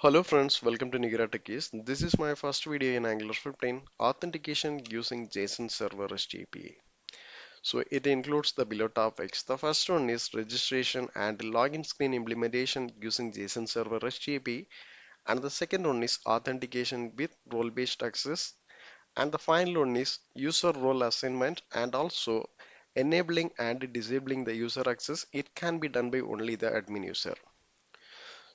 Hello friends, welcome to ngx-toastr. This is my first video in Angular 15, authentication using Json-server API. So it includes the below topics. The first one is registration and login screen implementation using Json-server API, and the second one is authentication with role-based access, and the final one is user role assignment and also enabling and disabling the user access. It can be done by only the admin user.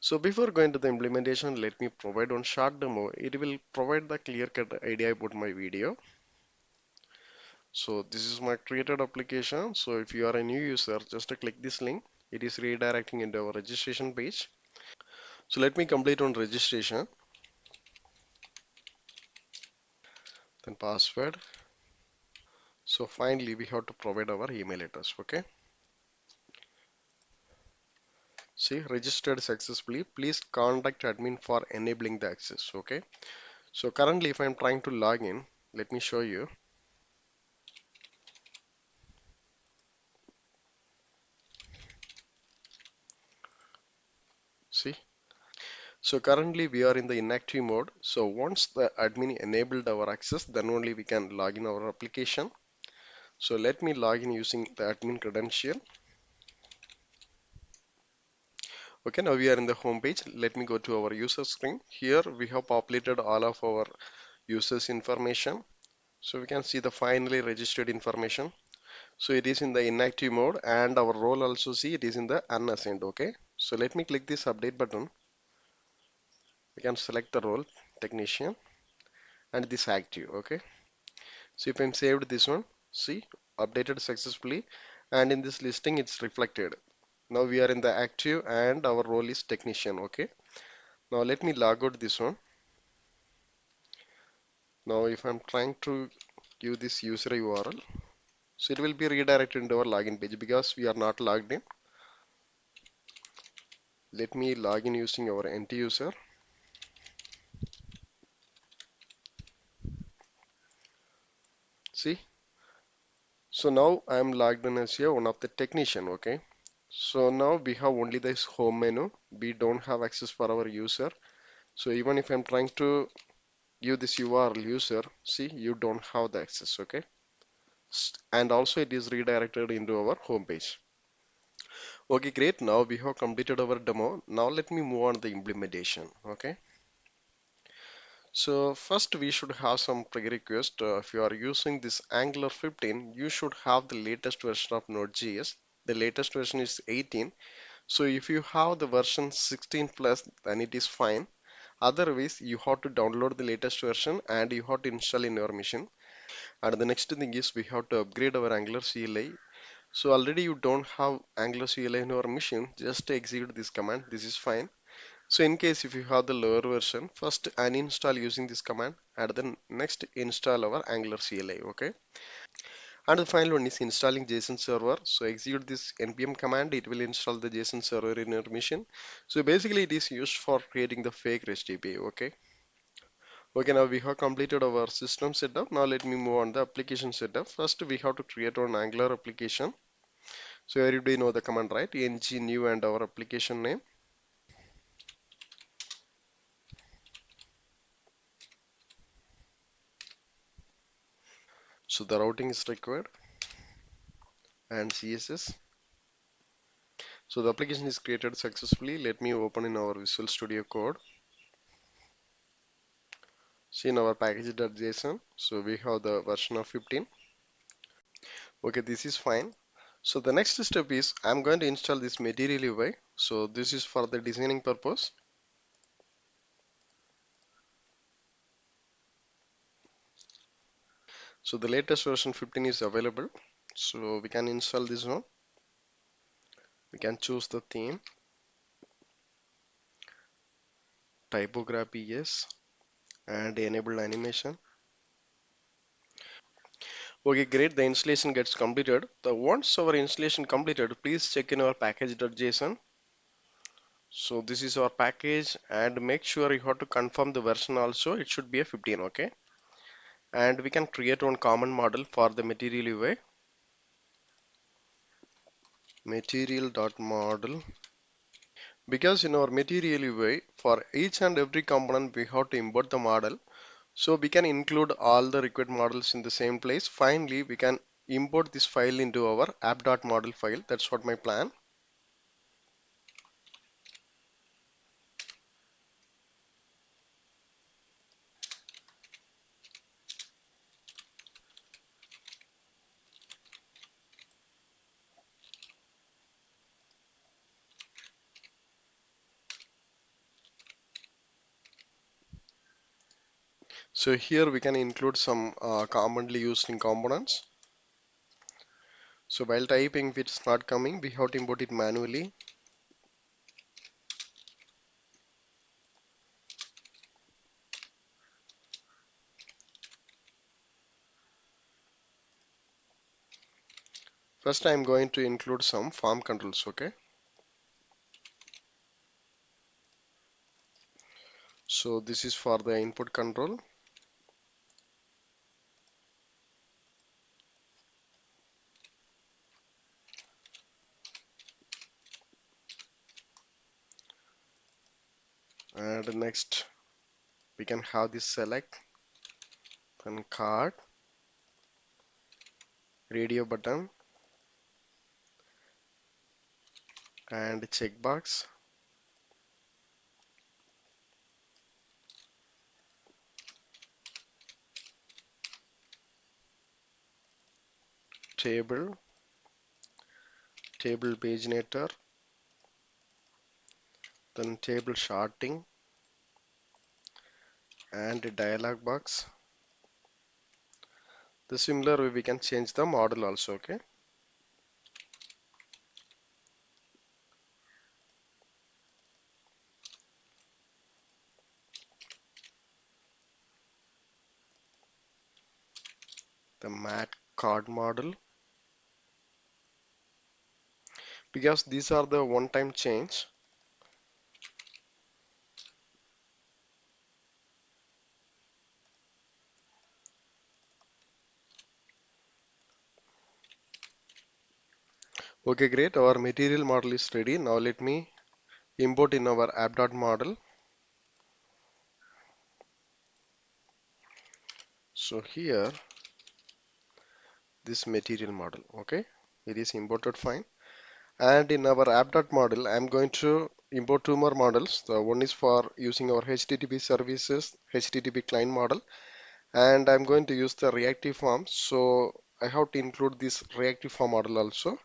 So before going to the implementation, let me provide one short demo. It will provide the clear-cut idea about my video. So this is my created application. So if you are a new user, just click this link. It is redirecting into our registration page. So let me complete on registration, then password. So finally, we have to provide our email address. Okay. See, registered successfully. Please contact admin for enabling the access. Okay. So currently, if I'm trying to log in, let me show you. See. So currently we are in the inactive mode. So once the admin enabled our access, then only we can log in our application. So let me log in using the admin credential. Okay, now we are in the home page. Let me go to our user screen. Here we have populated all of our users information. So we can see the finally registered information. So it is in the inactive mode and our role also see it is in the unassigned. Okay, so let me click this update button. We can select the role technician and this active. Okay. So if I'm saved this one, see, updated successfully, and in this listing it's reflected. Now we are in the active and our role is technician. Okay. Now let me log out this one. Now if I'm trying to give this user URL, so it will be redirected into our login page because we are not logged in. Let me log in using our end user. See, so now I am logged in as here one of the technician. Okay. So now we have only this home menu. We don't have access for our user. So even if I'm trying to give this URL user, see, you don't have the access. Okay. And also it is redirected into our home page. Okay, great. Now we have completed our demo. Now let me move on to the implementation. Okay. So first we should have some prerequisite. If you are using this Angular 15, you should have the latest version of Node.js. The latest version is 18. So if you have the version 16 plus, then it is fine. Otherwise, you have to download the latest version and you have to install in your machine. And the next thing is we have to upgrade our Angular CLI. So already you don't have Angular CLI in your machine, just execute this command. This is fine. So in case if you have the lower version, first uninstall using this command and then next install our Angular CLI. Okay. And the final one is installing JSON server. So execute this npm command. It will install the JSON server in your machine. So basically it is used for creating the fake REST API. Okay. Okay, now we have completed our system setup. Now let me move on the application setup. First, we have to create an Angular application. So everybody know the command, right? Ng new and our application name. So the routing is required and CSS. So the application is created successfully. Let me open in our Visual Studio Code. See in our package.json. So we have the version of 15. Okay, this is fine. So the next step is I'm going to install this material UI. So this is for the designing purpose. So the latest version 15 is available. So we can install this one. We can choose the theme, typography yes, and enable animation. Okay, great. The installation gets completed. The once our installation completed, please check in our package.json. So this is our package, and make sure you have to confirm the version also. It should be a 15, okay? And we can create one common model for the material UI. Material.model. Because in our material way, for each and every component, we have to import the model. So we can include all the required models in the same place. Finally, we can import this file into our app.model file. That's what my plan. So here we can include some commonly used in components. So while typing, if it's not coming, we have to import it manually. First, I'm going to include some form controls, okay? So this is for the input control. And next, we can have this select, then card, radio button, and checkbox, table, table paginator, then table sorting, and a dialog box. The similar way we can change the model also, okay? The mat card model, because these are the one-time change. Okay, great. Our material model is ready. Now let me import in our app.model. So here, this material model, okay? It is imported fine. And in our app.model, I'm going to import two more models. The one is for using our HTTP services, HTTP client model, and I'm going to use the reactive form. So I have to include this reactive form model also.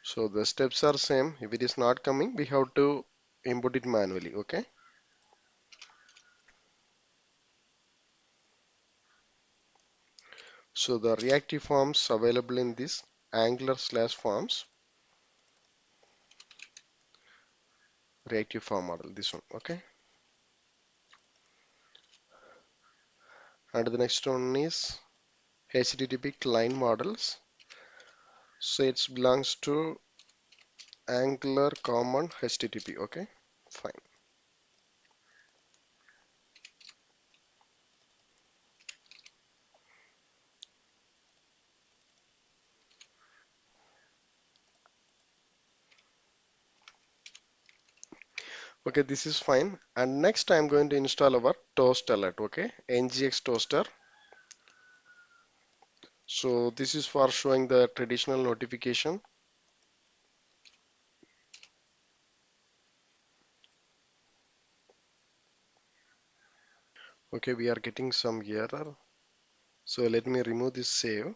So the steps are same. If it is not coming, we have to import it manually, okay? So the reactive forms available in this Angular slash forms reactive form model, this one, okay? And the next one is HTTP client models. So it belongs to Angular common HTTP, okay? Fine. Okay, this is fine. And next I'm going to install our toast alert, okay? ngx-toastr. So this is for showing the traditional notification. Okay, we are getting some error. So let me remove this save.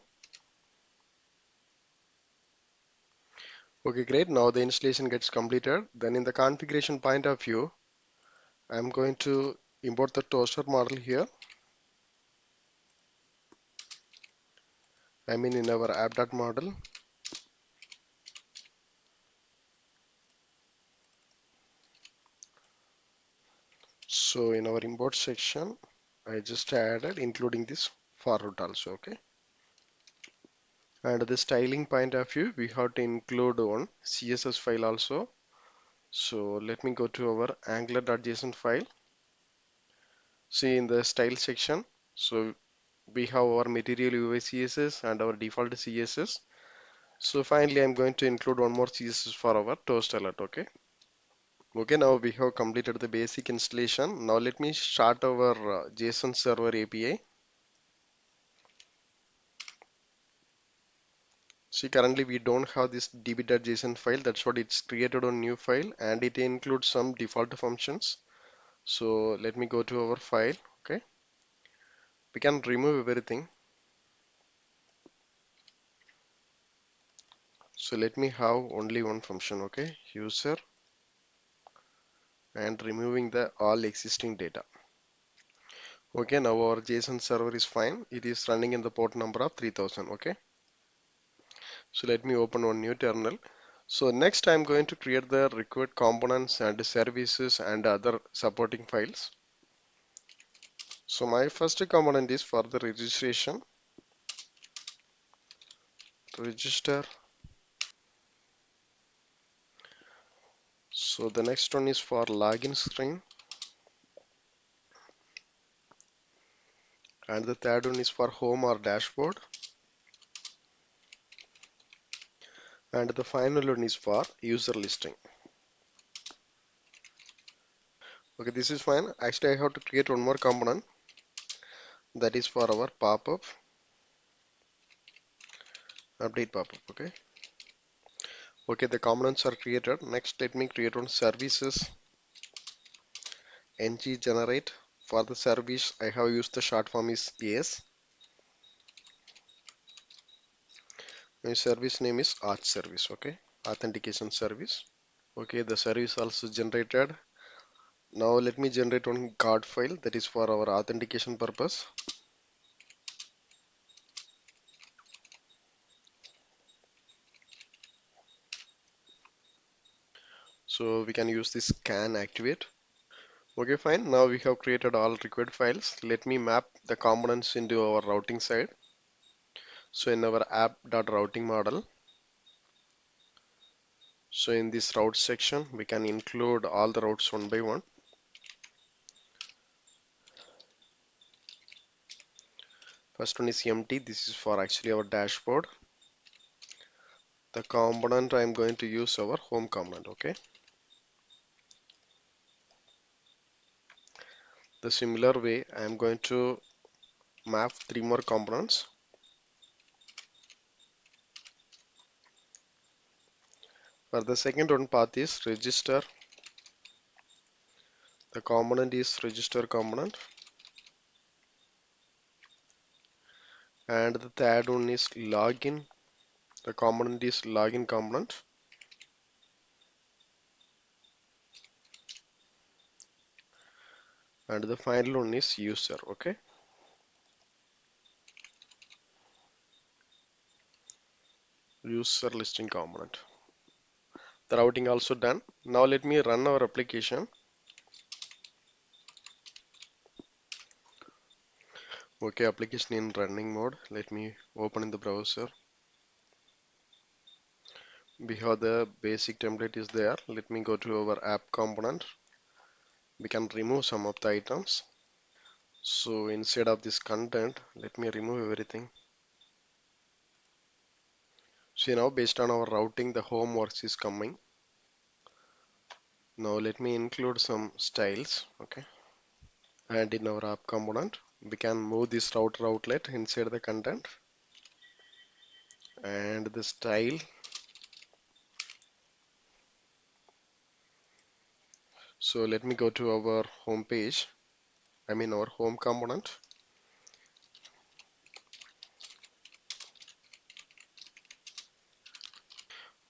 Okay, great. Now the installation gets completed. Then in the configuration point of view, I'm going to import the toaster model here. I mean in our app.model. So in our import section, I just added including this forward also, okay? And the styling point of view, we have to include one CSS file also. So let me go to our angular.json file. See in the style section. So We have our material UI CSS and our default CSS. So finally, I'm going to include one more CSS for our toast alert. Okay. Okay, now we have completed the basic installation. Now let me start our JSON-server API. See, currently we don't have this db.json file. That's what it's created on new file, and it includes some default functions. So let me go to our file. Okay, we can remove everything. So let me have only one function. Okay, user, and removing the all existing data. Okay, now our JSON server is fine. It is running in the port number of 3000. Okay, so let me open one new terminal. So next I'm going to create the required components and services and other supporting files. So my first component is for the registration, register. So the next one is for login screen, and the third one is for home or dashboard, and the final one is for user listing. Okay, this is fine. Actually, I have to create one more component that is for our pop-up, update pop-up. Okay. Okay, the components are created. Next, let me create one services ng generate. For the service, I have used the short form is AS. My service name is Auth service. Okay, authentication service. Okay, the service also generated. Now let me generate one card file that is for our authentication purpose. So we can use this scan activate. Okay, fine. Now we have created all required files. Let me map the components into our routing side. So in our app.routing model, so in this route section, we can include all the routes one by one. First one is empty. This is for actually our dashboard. The component I'm going to use our home component. Okay. The similar way, I'm going to map three more components. For the second one path is register. The component is register component. And the third one is login. The component is login component. And the final one is user. Okay. User listing component. The routing also done. Now let me run our application. Okay, application in running mode. Let me open in the browser. We have the basic template is there. Let me go to our app component. We can remove some of the items. So instead of this content, let me remove everything. See, now based on our routing, the home works is coming. Now let me include some styles. Okay. And in our app component, we can move this router outlet inside the content and the style. So let me go to our home page. I mean our home component.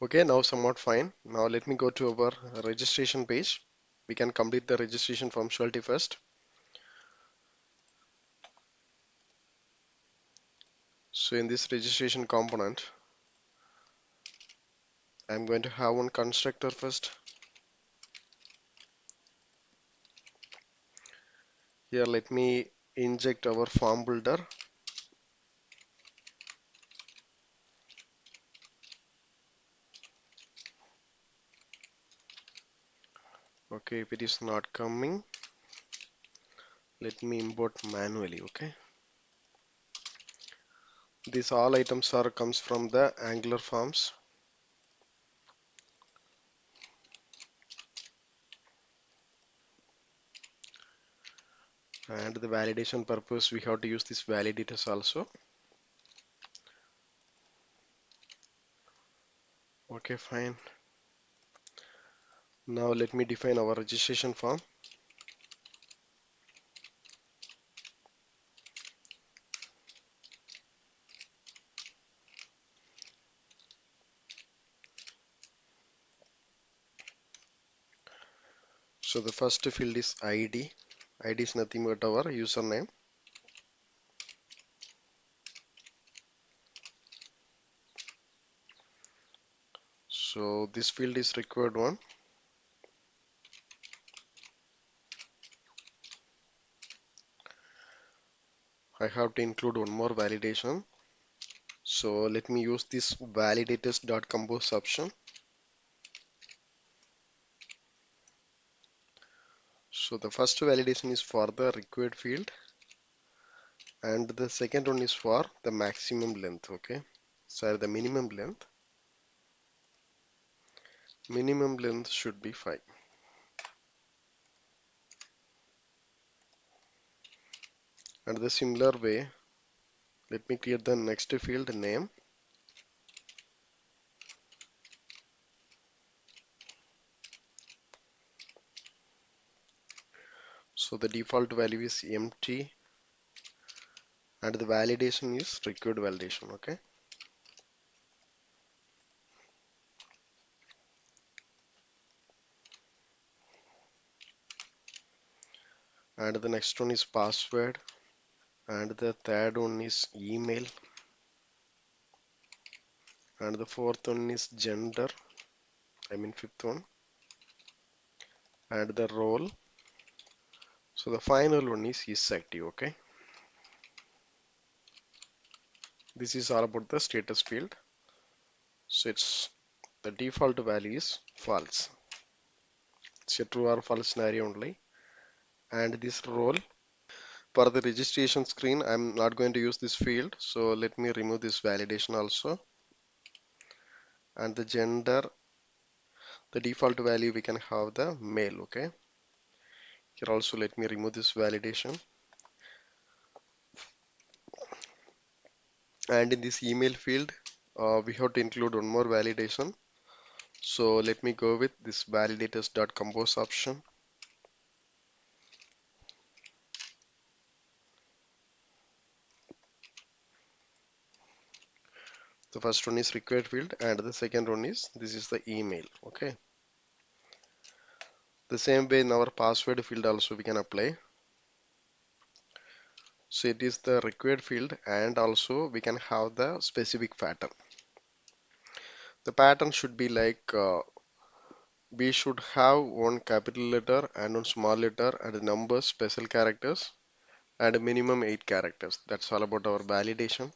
Okay, now somewhat fine. Now let me go to our registration page. We can complete the registration functionality first. So in this registration component, I'm going to have one constructor first. Here, let me inject our form builder. Okay, if it is not coming, let me import manually. Okay. These all items are comes from the Angular forms, and the validation purpose we have to use this validators also. Okay, fine. Now let me define our registration form. So the first field is ID. ID is nothing but our username. So this field is required one. I have to include one more validation. So let me use this validators.compose option. So the first validation is for the required field, and the second one is for the maximum length. Okay, so the minimum length should be 5. And the similar way, let me create the next field name. So the default value is empty, and the validation is required validation. Okay, and the next one is password, and the third one is email, and the fourth one is gender, I mean fifth one, and the role. So the final one is active. Okay, this is all about the status field. So it's the default value is false. It's a true or false scenario only. And this role, for the registration screen, I'm not going to use this field. So let me remove this validation also. And the gender, the default value we can have the male. Okay. Here also let me remove this validation. And in this email field, we have to include one more validation. So let me go with this validators.compose option. The first one is required field, and the second one is this is the email. Okay. The same way in our password field also we can apply. So it is the required field, and also we can have the specific pattern. The pattern should be like we should have one capital letter and one small letter and numbers, special characters, and a minimum 8 characters. That's all about our validation.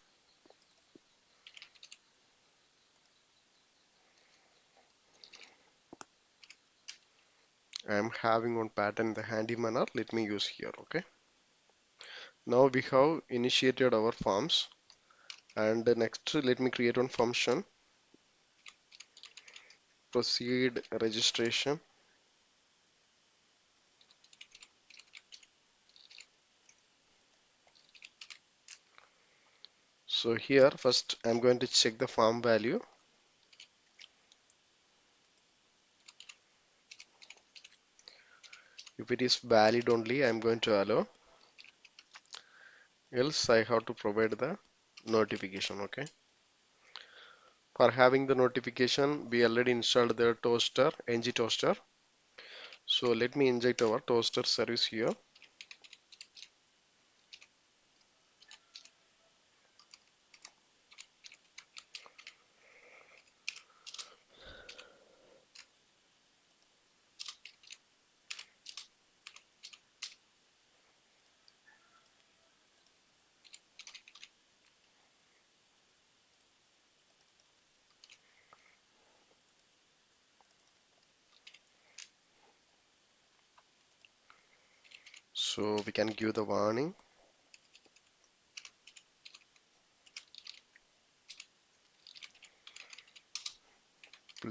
I am having one pattern in the handy manner. Let me use here. Okay. Now we have initiated our forms, and next let me create one function. Proceed registration. So here first I'm going to check the form value. If it is valid only, I'm going to allow. Else I have to provide the notification. Okay. For having the notification, we already installed the toaster, ngx-toastr. So let me inject our toaster service here. So we can give the warning.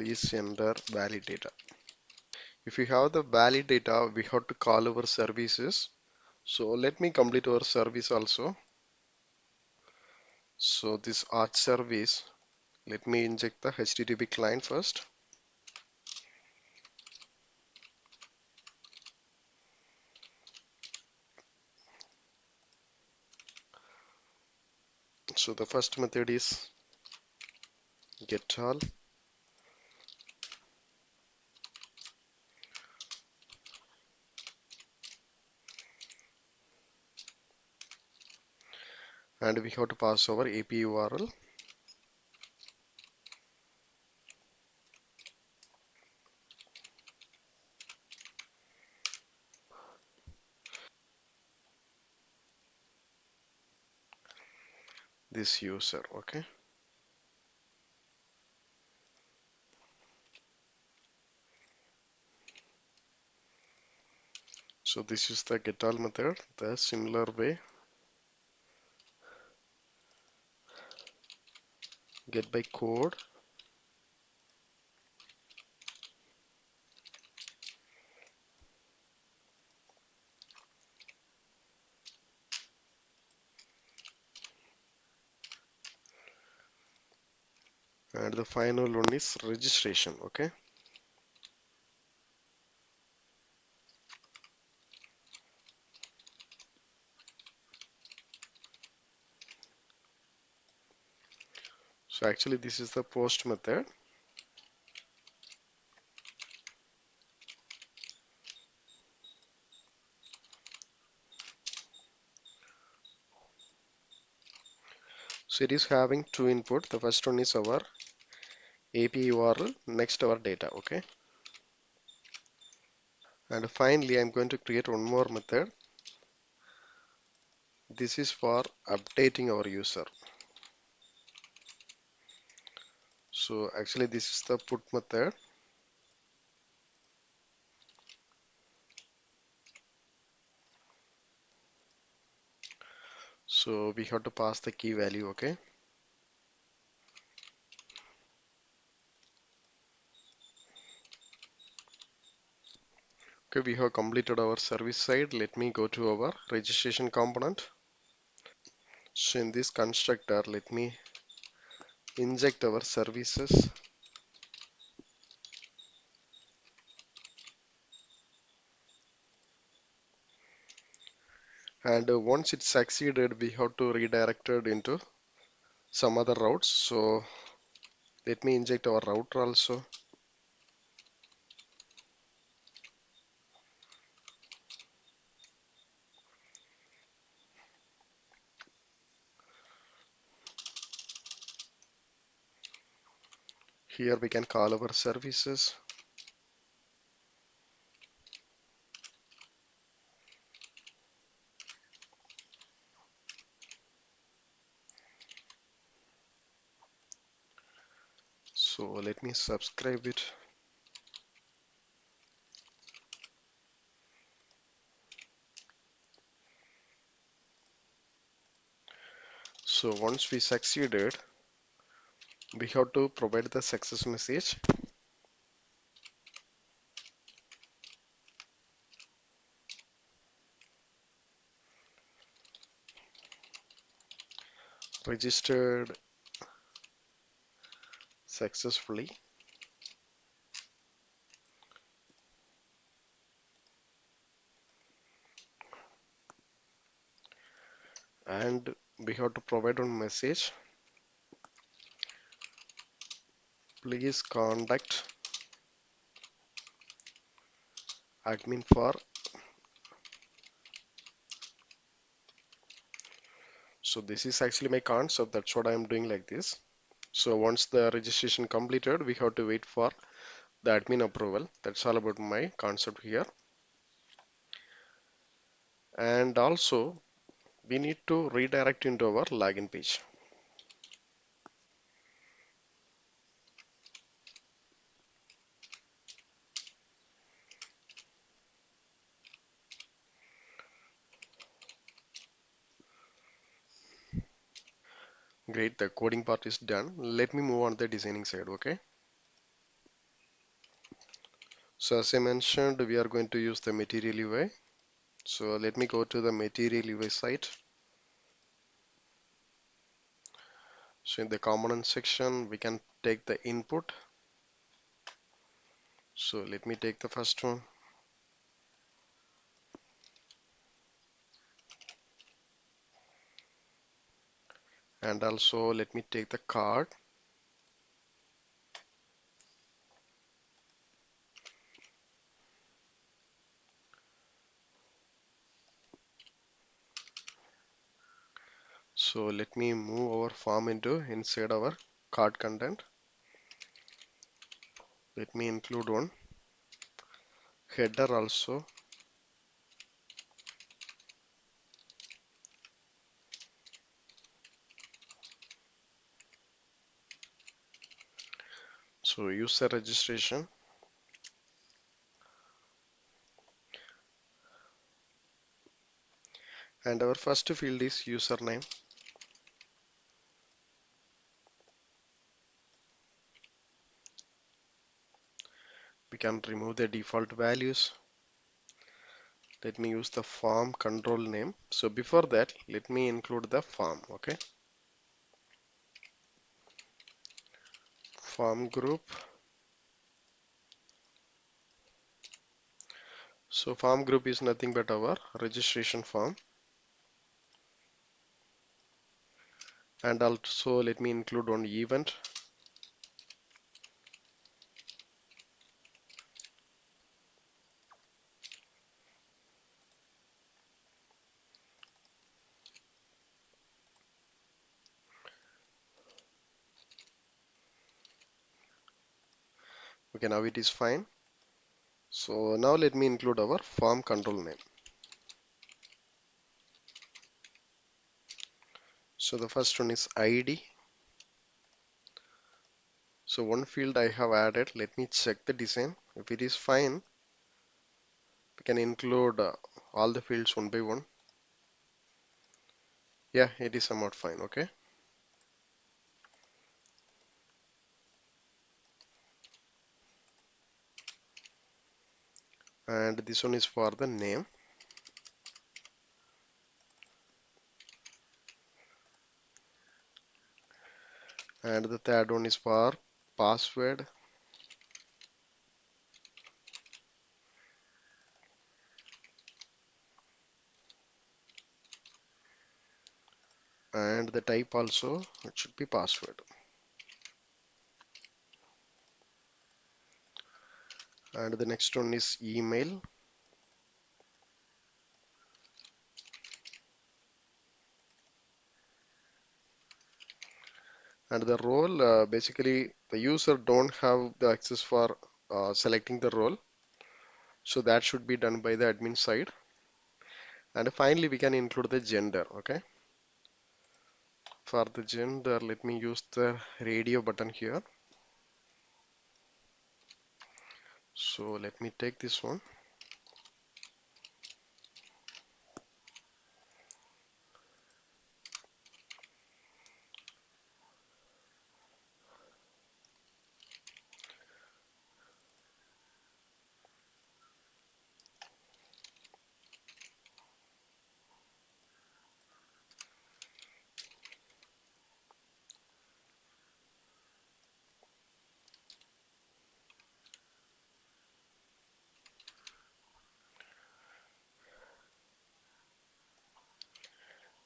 Please enter valid data. If you have the valid data, we have to call our services. So let me complete our service also. So this arch service, let me inject the HTTP client first. So the first method is get all, and we have to pass our API URL. This user, okay. So this is the get all method. The similar way, get by code, and the final one is registration, okay. So actually this is the post method. So it is having two input. The first one is our API URL, next our data, okay. And finally, I'm going to create one more method. This is for updating our user. So actually this is the put method. So we have to pass the key value, okay. Okay, we have completed our service side. Let me go to our registration component. So in this constructor, let me inject our services. And once it's succeeded, we have to redirect it into some other routes. So let me inject our router also. Here we can call our services. So let me subscribe it. So once we succeeded, we have to provide the success message. Registered successfully. And we have to provide one message. Please contact admin for. So this is actually my concept. That's what I'm doing like this. So once the registration completed, we have to wait for the admin approval. That's all about my concept here. And also we need to redirect into our login page. Great, the coding part is done. Let me move on to the designing side, okay? So as I mentioned, we are going to use the material UI. So let me go to the material UI site. So in the component section, we can take the input. So let me take the first one. And also let me take the card. So let me move our form into inside our card content. Let me include one header also. So user registration, and our first field is username. We can remove the default values. Let me use the form control name. So before that, let me include the form. Okay, form group. So form group is nothing but our registration form. And also let me include one event. Okay, now it is fine. So now let me include our form control name. So the first one is ID. So one field I have added. Let me check the design. If it is fine, we can include all the fields one by one. Yeah, it is somewhat fine. Okay. And this one is for the name. And the third one is for password. And the type also, it should be password. And the next one is email. And the role, basically the user don't have the access for selecting the role. So that should be done by the admin side. And finally, we can include the gender. Okay. For the gender, let me use the radio button here. So let me take this one.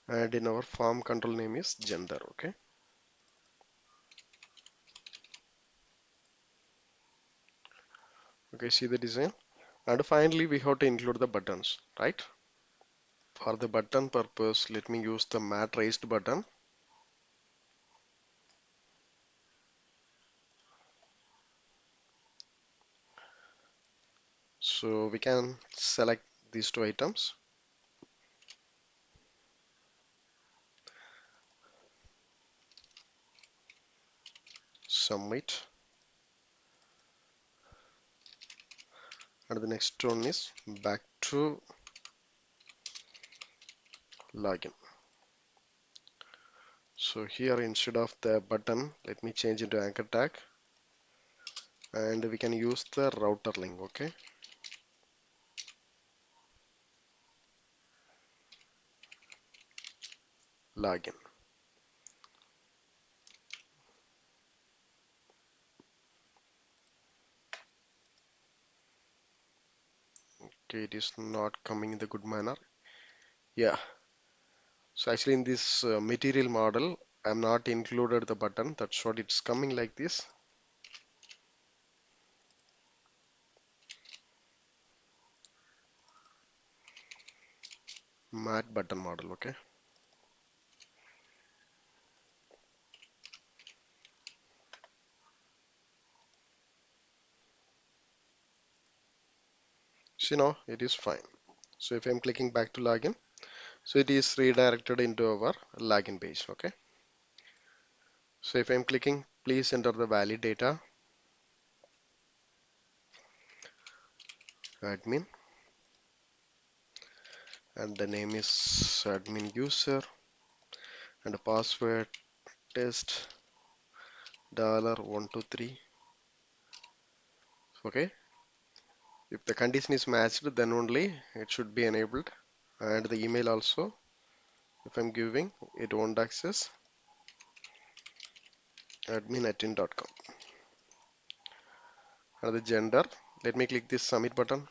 And in our form control name is gender. Okay. Okay, see the design. And finally, we have to include the buttons, right? For the button purpose, let me use the mat raised button. So we can select these two items. Submit. And the next one is back to login. So here instead of the button, let me change into anchor tag. and we can use the router link. Okay, login. Okay, it is not coming in the good manner. Yeah, so actually in this material model I'm not included the button, that's what it's coming like this. Matte button model. Okay, so now it is fine. So if I'm clicking back to login, so it is redirected into our login page. Okay, so if I'm clicking, please enter the valid data, admin, and the name is admin user, and the password test $123. Okay, if the condition is matched, then only it should be enabled. And the email also, if I'm giving, it won't access, admin@in.com. And the gender, let me click this submit button.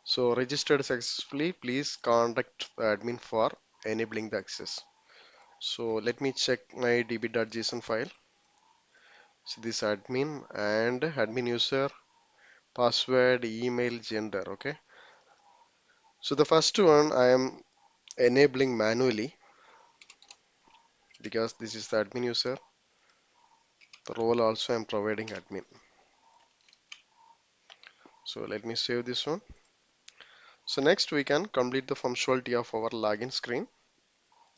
So registered successfully, please contact the admin for enabling the access. So let me check my db.json file. So this admin and admin user, password, email, gender. Okay, so the first one I am enabling manually because this is the admin user. The role also I'm providing admin. So let me save this one. So next we can complete the functionality of our login screen.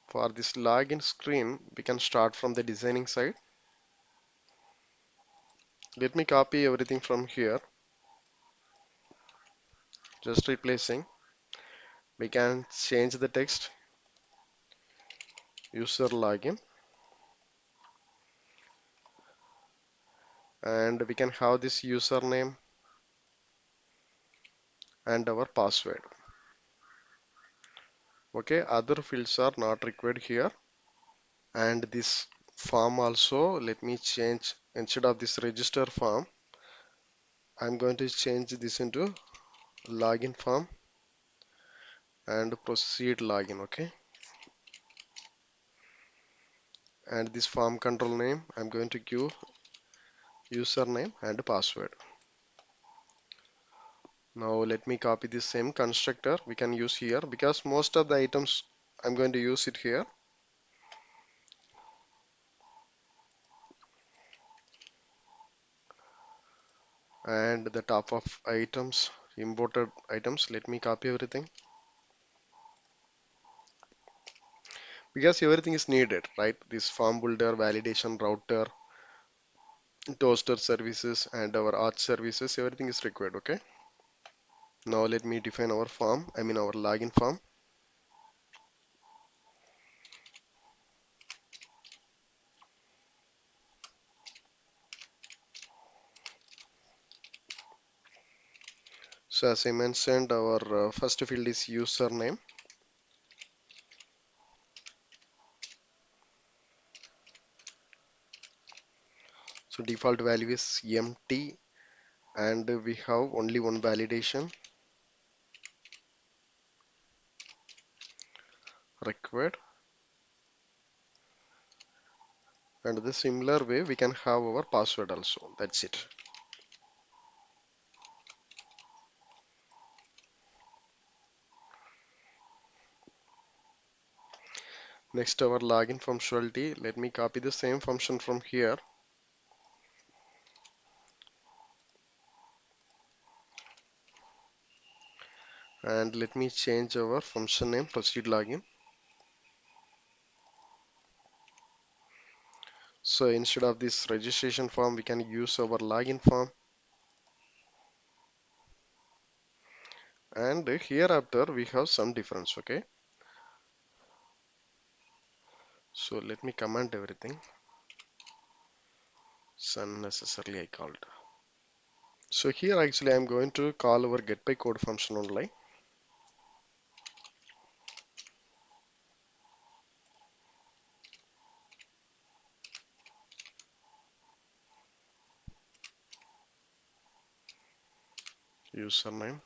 For this login screen, we can start from the designing side. Let me copy everything from here, just replacing. We can change the text, user login, and we can have this username and our password. Okay, other fields are not required here. And this form also, let me change, instead of this register form, I'm going to change this into login form and proceed login. Okay, and this form control name, I'm going to give username and password. Now let me copy this same constructor we can use here because most of the items I'm going to use it here. And the top of items, imported items, let me copy everything because everything is needed, right? This form builder, validation, router, toaster services, and our auth services, everything is required. Okay, now let me define our form, I mean our login form. So as I mentioned, our first field is username. So default value is empty, and we have only one validation required. And the similar way we can have our password also. That's it. Next, our login functionality. Let me copy the same function from here. And let me change our function name, proceed login. So instead of this registration form, we can use our login form. And hereafter, we have some difference. Okay. So let me comment everything. So unnecessarily I called. So here actually I'm going to call our getByCode function only. Username.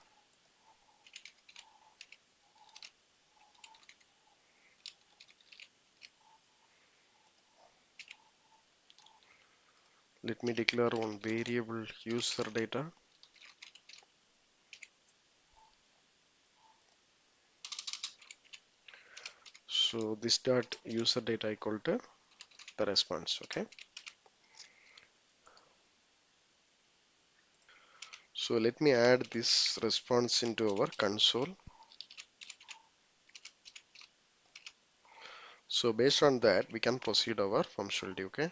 Let me declare one variable user data. So this dot user data equal to the response. Okay. So let me add this response into our console. So based on that, we can proceed our functionality. Okay.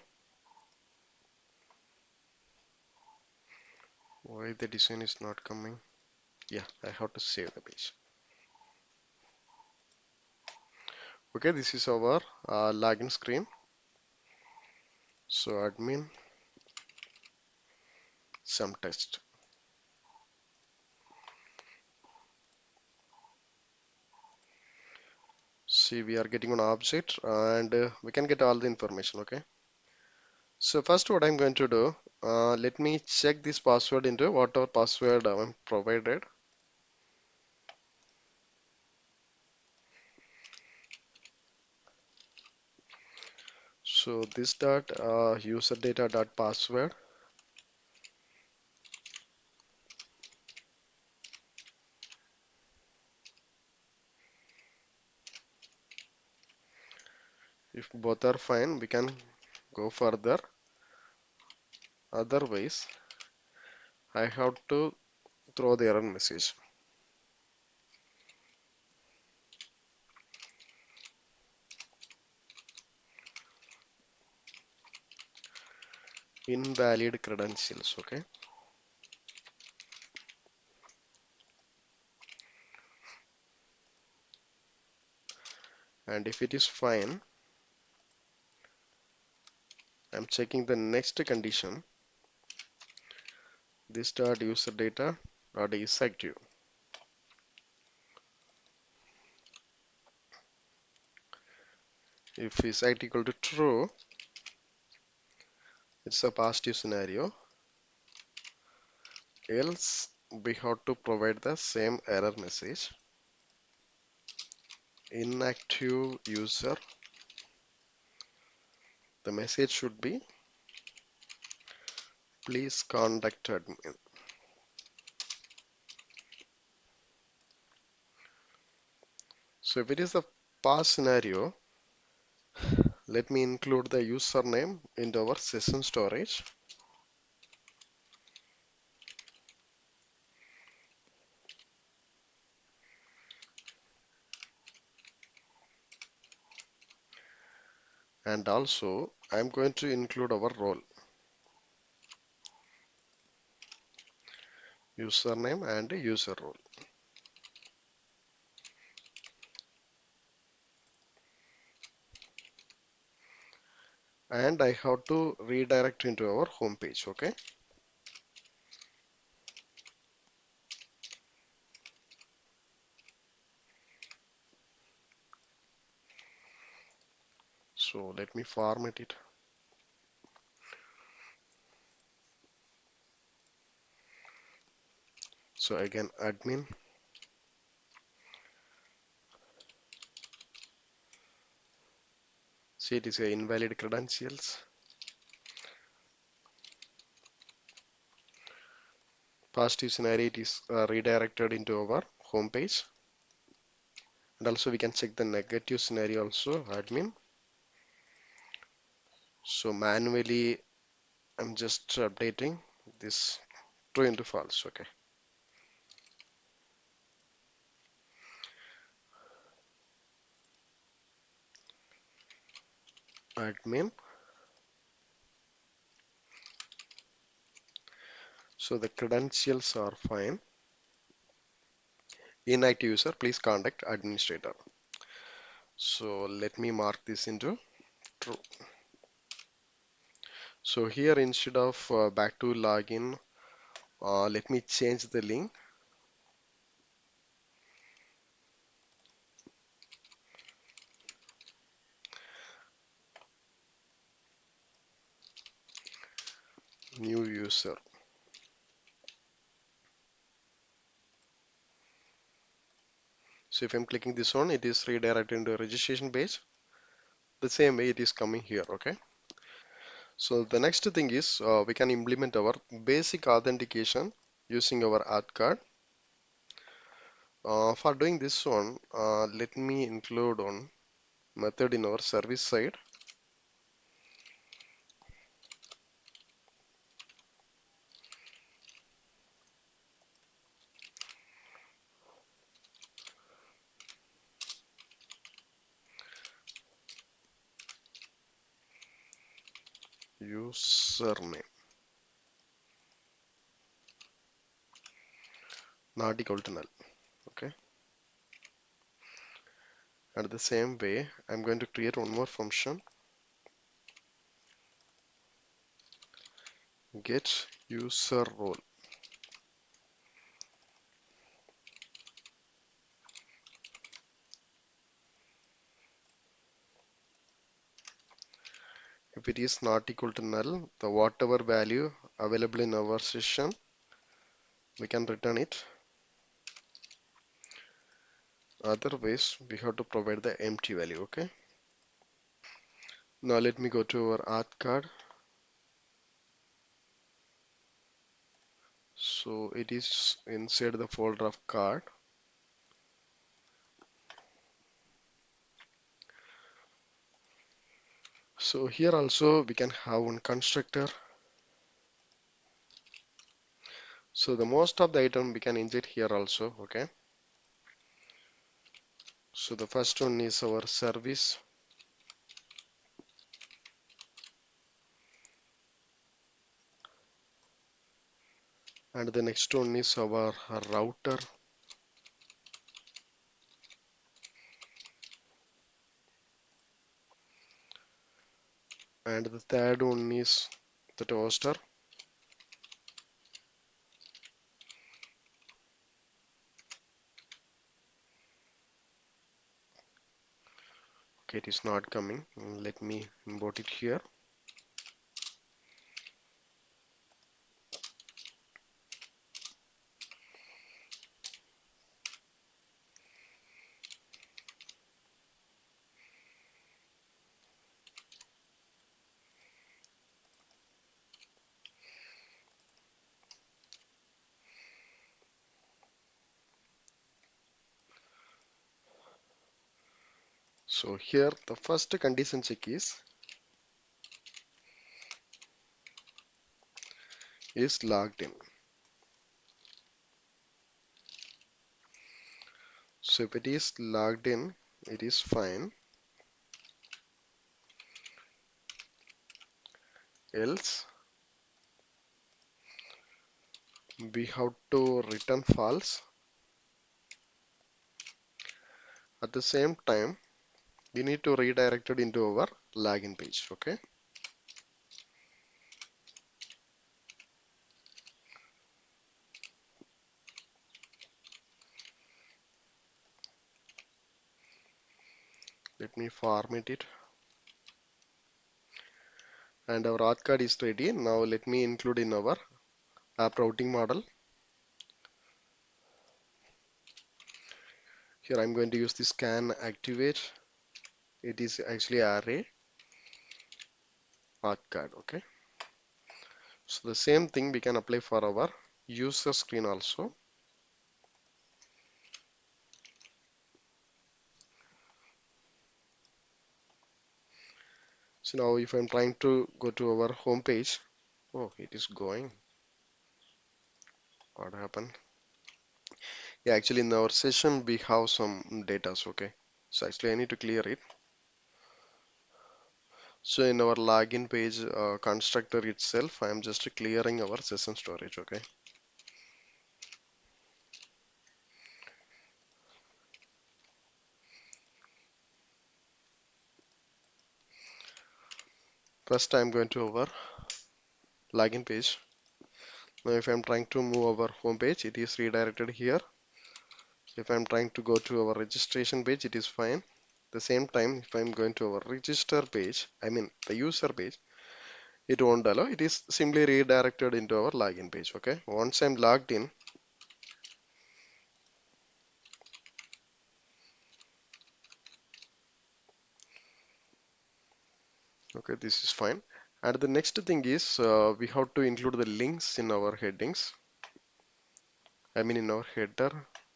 Why the design is not coming? Yeah, I have to save the page. Okay, this is our login screen. So admin some test. See, we are getting an object and we can get all the information. Okay. So first what I'm going to do, let me check this password into whatever password I'm provided. So this dot user data dot password. If both are fine, we can go further. Otherwise, I have to throw the error message. Invalid credentials. Okay. And if it is fine, I'm checking the next condition. This dot user data dot is active. If is act equal to true, it's a positive scenario. Else we have to provide the same error message. Inactive user. The message should be please contact admin. So if it is a pass scenario, let me include the username into our session storage. And also I'm going to include our role, username and user role. And I have to redirect into our home page. Okay. So let me format it. So again, admin. See, it is a invalid credentials. Positive scenario, it is redirected into our home page. And also we can check the negative scenario also, admin. So manually, I'm just updating this true into false. Okay. Admin. So the credentials are fine. Inactive user, please contact administrator. So let me mark this into true. So here instead of back to login, let me change the link. New user. So if I'm clicking this one, it is redirected into a registration page. The same way it is coming here, okay? So the next thing is we can implement our basic authentication using our add card. For doing this one, let me include one method in our service side. Username not equal to null, okay? And the same way, I'm going to create one more function, get user role. If it is not equal to null, the whatever value available in our session, we can return it. Otherwise, we have to provide the empty value, okay? Now let me go to our auth card. So it is inside the folder of card. So here also we can have one constructor. So the most of the item we can inject here also, okay? So the first one is our service. And the next one is our router. And the third one is the toaster. Okay, it is not coming. Let me import it here. So here the first condition check is logged in. So if it is logged in, it is fine. Else we have to return false. At the same time, we need to redirect it into our login page, okay? Let me format it. And our auth card is ready. Now let me include in our app routing model. Here I'm going to use the scan activate. It is actually array auth card, okay? So the same thing we can apply for our user screen also. So now if I'm trying to go to our home page, oh, it is going. What happened? Yeah, actually in our session we have some data, okay? So actually I need to clear it. So in our login page constructor itself, I am just clearing our session storage, okay? First, I'm going to our login page. Now, if I'm trying to move our home page, it is redirected here. If I'm trying to go to our registration page, it is fine. The same time, if I'm going to our register page, I mean the user page, it won't allow. It is simply redirected into our login page. Okay. Once I'm logged in, okay, this is fine. And the next thing is we have to include the links in our headings. I mean in our header,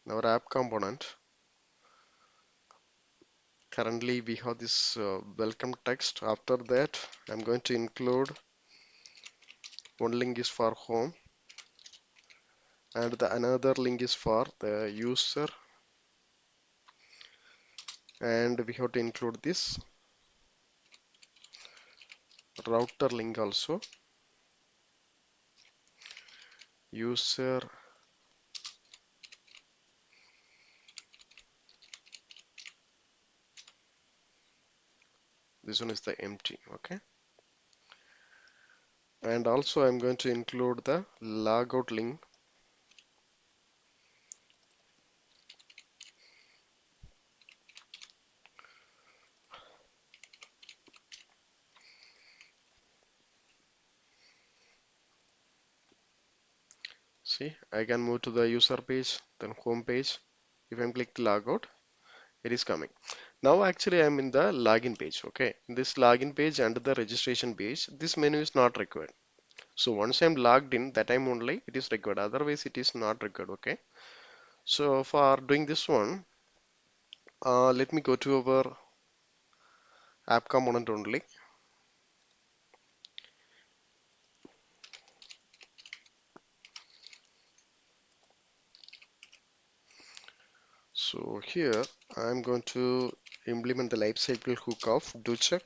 in our app component. Currently we have this welcome text. After that, I'm going to include one link is for home and the another link is for the user, and we have to include this router link also. User, this one is the empty. Okay. And also I'm going to include the logout link. See, I can move to the user page, then home page. If I click logout, it is coming. Now actually I'm in the login page. Okay, in this login page and the registration page, this menu is not required. So once I'm logged in, that time only it is required. Otherwise it is not required. Okay. So for doing this one, let me go to our app component only. So here I'm going to implement the lifecycle hook of do check.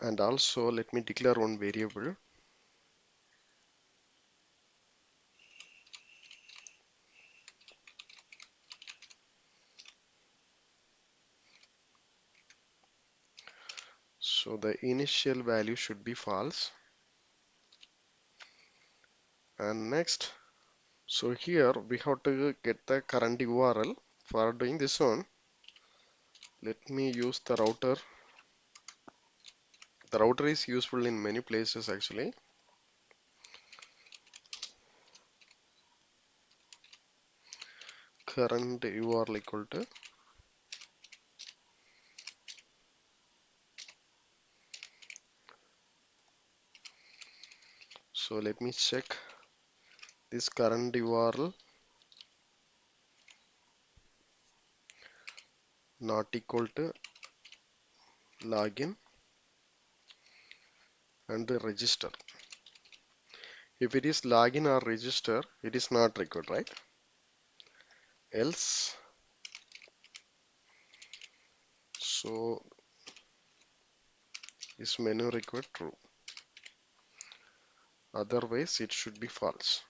And also let me declare one variable. So the initial value should be false. And next, so here we have to get the current URL. For doing this one, let me use the router. The router is useful in many places actually. Current URL equal to, so let me check this current URL not equal to login and the register. If it is login or register, it is not required, right? Else, so is menu required true. Otherwise, it should be false.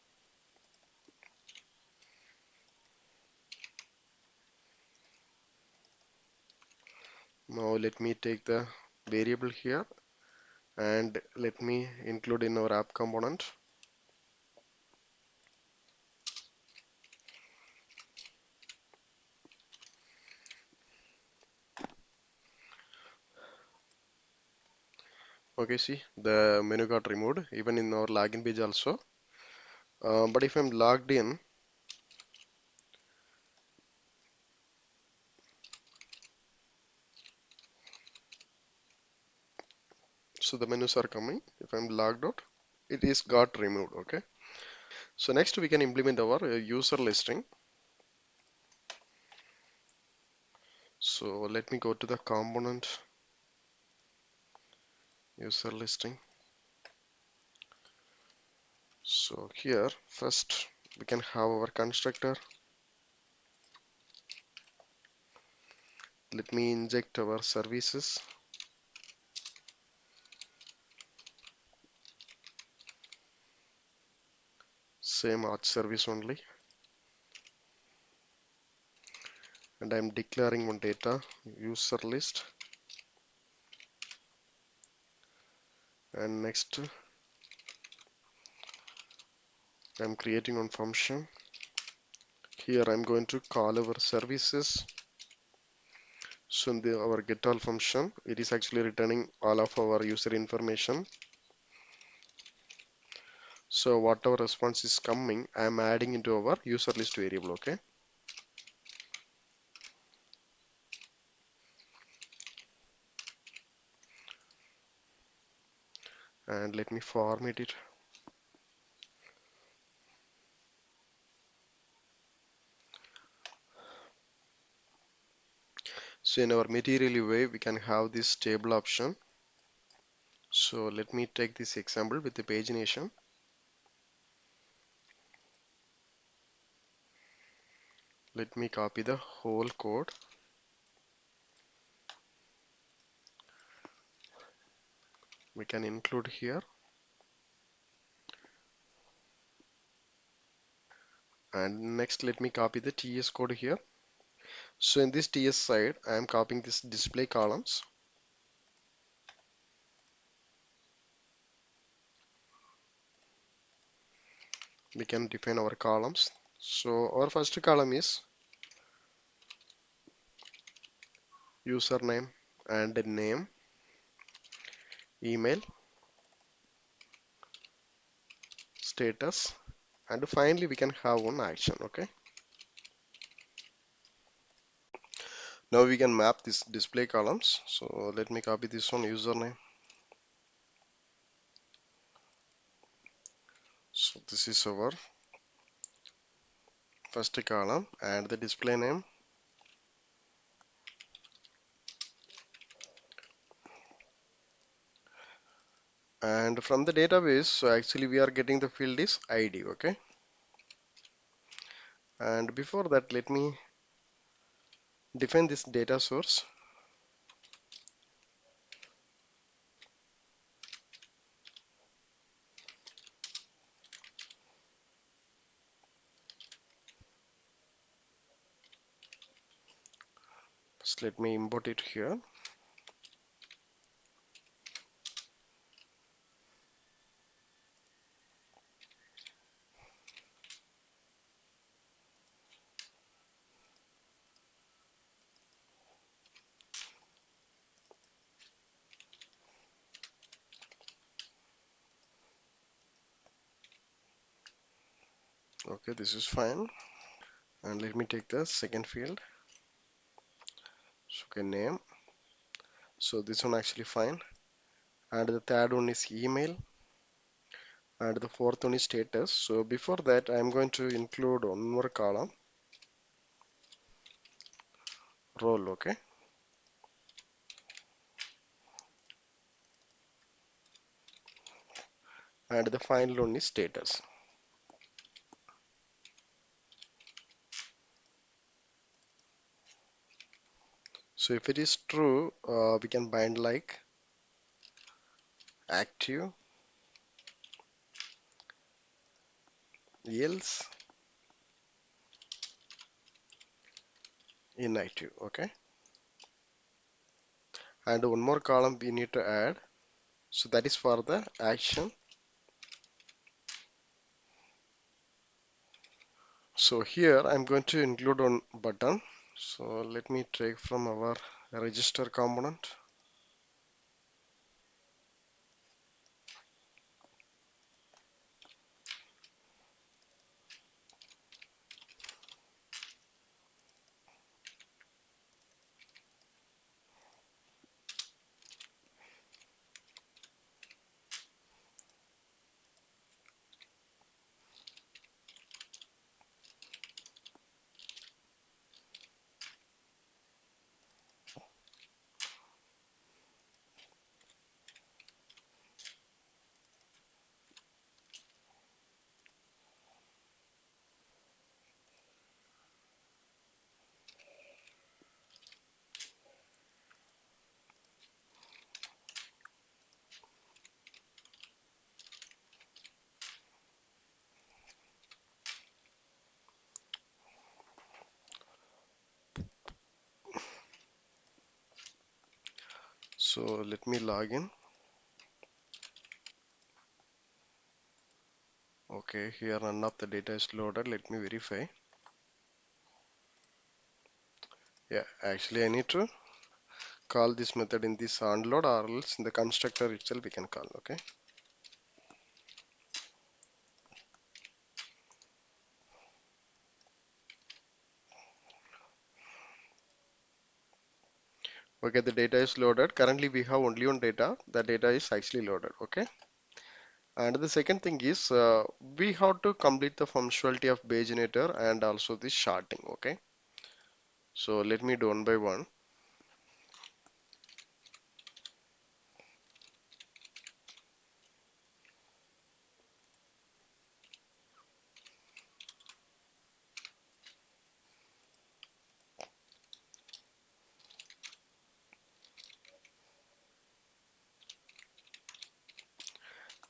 Now let me take the variable here and let me include in our app component. Okay, see the menu got removed even in our login page also. But if I'm logged in, so the menus are coming. If I'm logged out, it is got removed. Okay. So next we can implement our user listing. So let me go to the component user listing. So here first we can have our constructor. let me inject our services, same auth service only, and I'm declaring one data user list, and next I'm creating one function. Here I'm going to call our services. So in our get all function, it is actually returning all of our user information. So whatever response is coming, I'm adding into our user list variable. Okay, and let me format it. So in our material way, we can have this table option. So let me take this example with the pagination. Let me copy the whole code. We can include here. And next, let me copy the TS code here. So in this TS side, I am copying this display columns. We can define our columns. So our first column is username and name, email, status, and finally we can have one action. Okay, now we can map this display columns. So let me copy this one, username. So this is our first column, and the display name, and from the database, so actually we are getting the field is ID. Okay, and before that, let me define this data source. Just let me import it here. Okay, this is fine, and let me take the second field. So, okay, name. So this one actually fine, and the third one is email, and the fourth one is status. So before that, I'm going to include one more column, role. Okay, and the final one is status. So if it is true, we can bind like active, else inactive. Okay, and one more column we need to add. So that is for the action. So here I'm going to include one button. So let me take from our register component. So let me log in. Okay, here none of the data is loaded. Let me verify. Yeah, actually I need to call this method in this onload, or else in the constructor itself we can call. Okay. Okay, the data is loaded. Currently we have only one data. The data is actually loaded. Okay. And the second thing is we have to complete the functionality of paginator and also the sharding. Okay. So let me do one by one.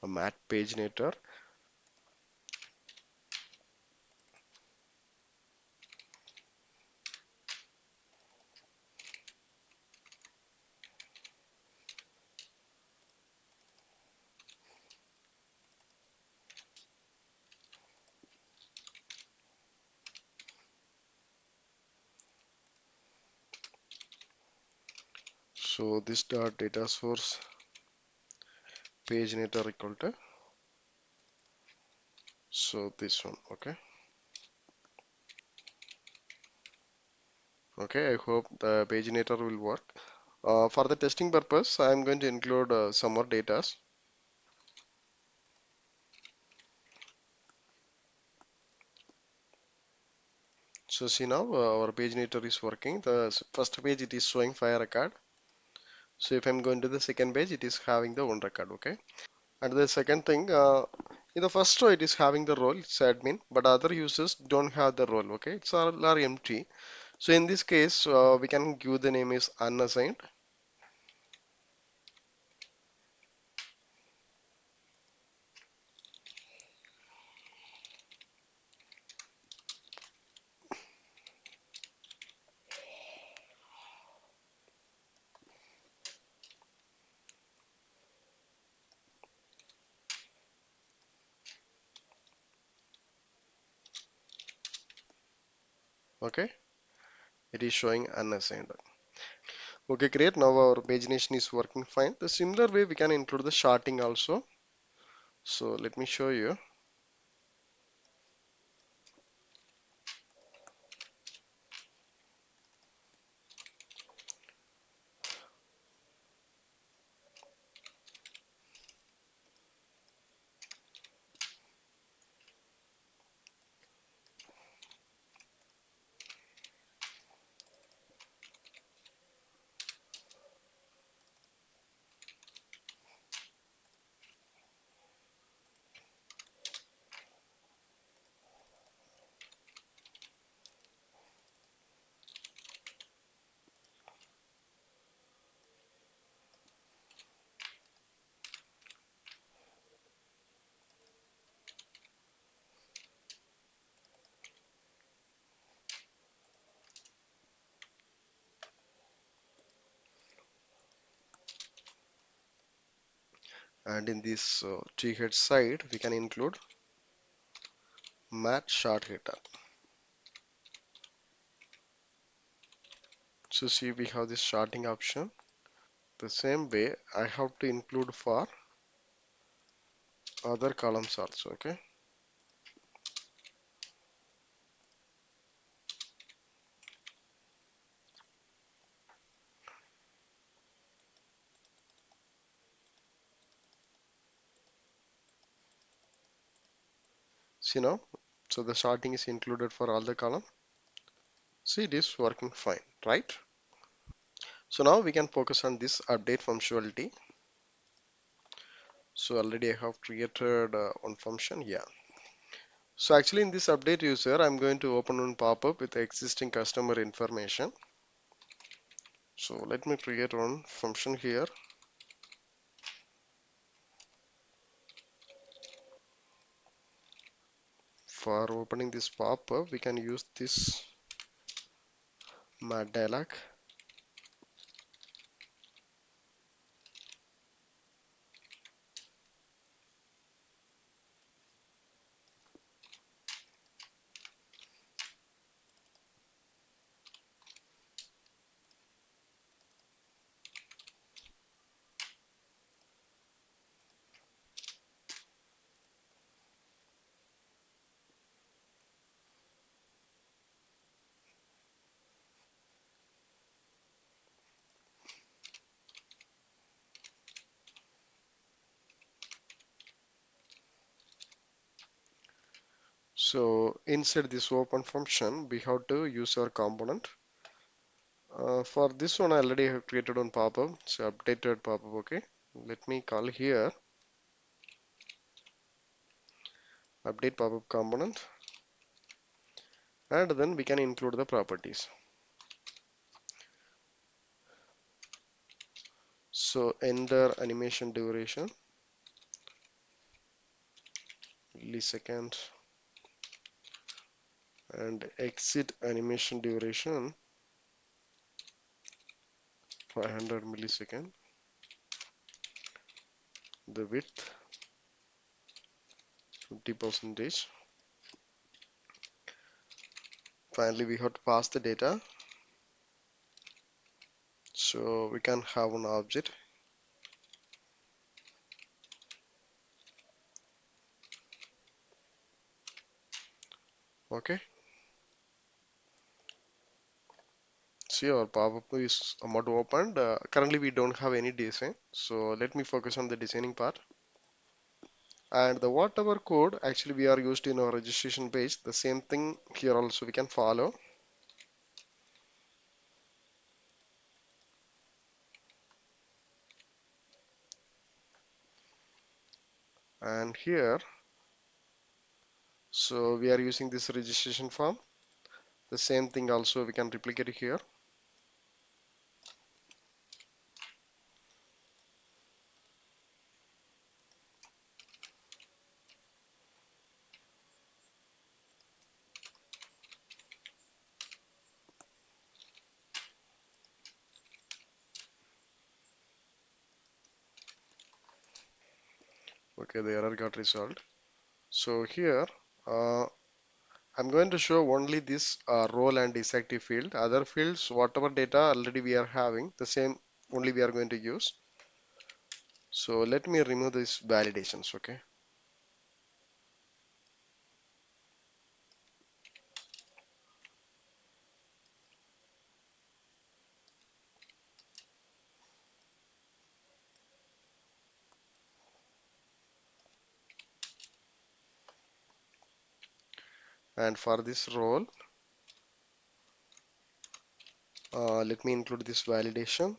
A mat paginator. So this dot data source paginator equal to, so this one. Okay. Okay, I hope the paginator will work. For the testing purpose, I am going to include some more data. So see now our paginator is working. The first page it is showing 5 record. So if I'm going to the second page, it is having the 1 record. Okay. And the second thing, in the first row it is having the role, it's admin, but other users don't have the role. Okay, it's all are empty. So in this case, we can give the name is unassigned. Okay, it is showing unassigned. Okay, great. Now our pagination is working fine. The similar way we can include the sharding also. So let me show you. And in this tree head side, we can include mat shard header. So see, we have this sharding option. The same way I have to include for other columns also. Okay. See now, so the sharding is included for all the column. See, it is working fine, right? So now we can focus on this update functionality. So already I have created one function. Yeah. So actually in this update user, I'm going to open one pop-up with the existing customer information. So let me create one function here. For opening this pop-up, we can use this mat dialog. So inside this open function, we have to use our component. For this one, I already have created one pop-up, so updated pop-up. Okay, let me call here update pop-up component, and then we can include the properties. So enter animation duration, millisecond, and exit animation duration 500 millisecond. The width 50 percentage. Finally, we have to pass the data, so we can have an object. Okay, see our pop-up is about opened. Currently, we don't have any design, so let me focus on the designing part. And the whatever code actually we are used in our registration page, the same thing here also we can follow. And here, so we are using this registration form. The same thing also we can replicate here. Okay, the error got resolved. So here, uh, I'm going to show only this role and is active field. Other fields, whatever data already we are having, the same only we are going to use. So let me remove these validations, okay? And for this role, let me include this validation.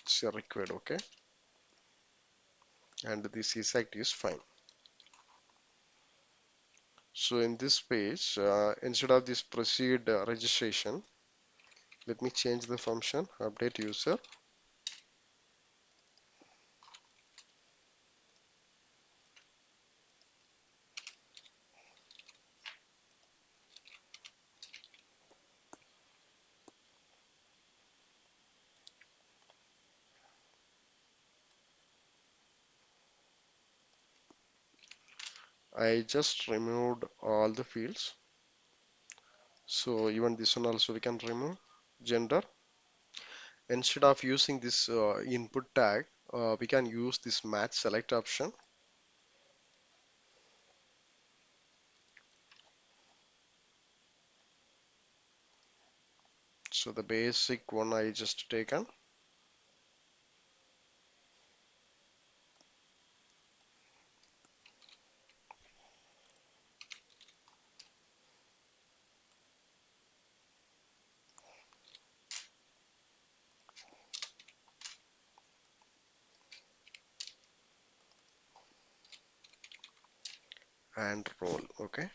It's required, okay? And this is active is fine. So in this page, instead of this proceed registration, let me change the function update user. I just removed all the fields. So even this one also we can remove. Gender. Instead of using this input tag, we can use this match select option. So the basic one I just taken. And role, okay.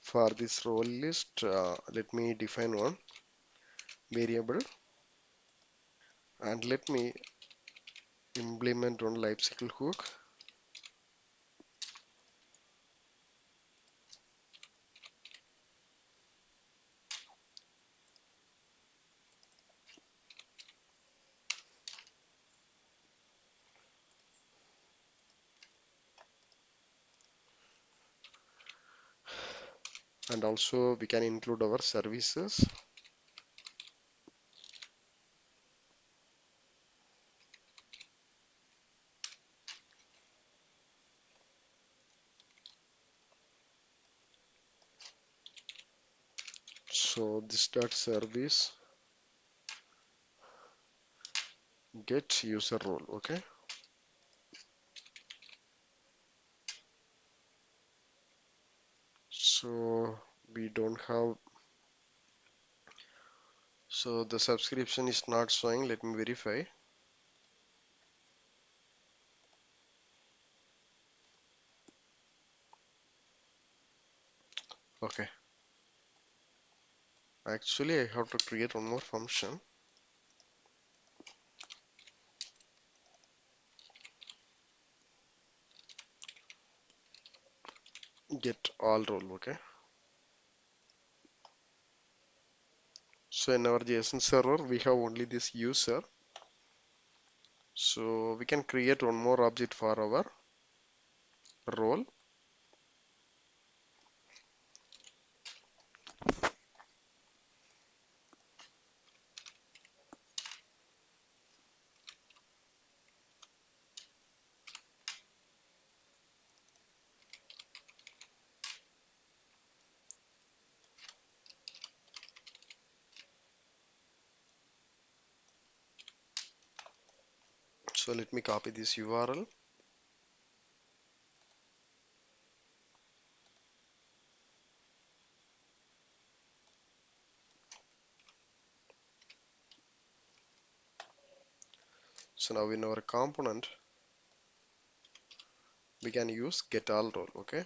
For this role list, let me define one variable and let me implement one lifecycle hook. and also we can include our services. So this dot service get user role. Okay, so we don't have, so the subscription is not showing. Let me verify. Okay, actually I have to create one more function, get all role. Okay, so in our JSON server we have only this user, so we can create one more object for our role. So let me copy this URL. So now in our component we can use get all role. Okay,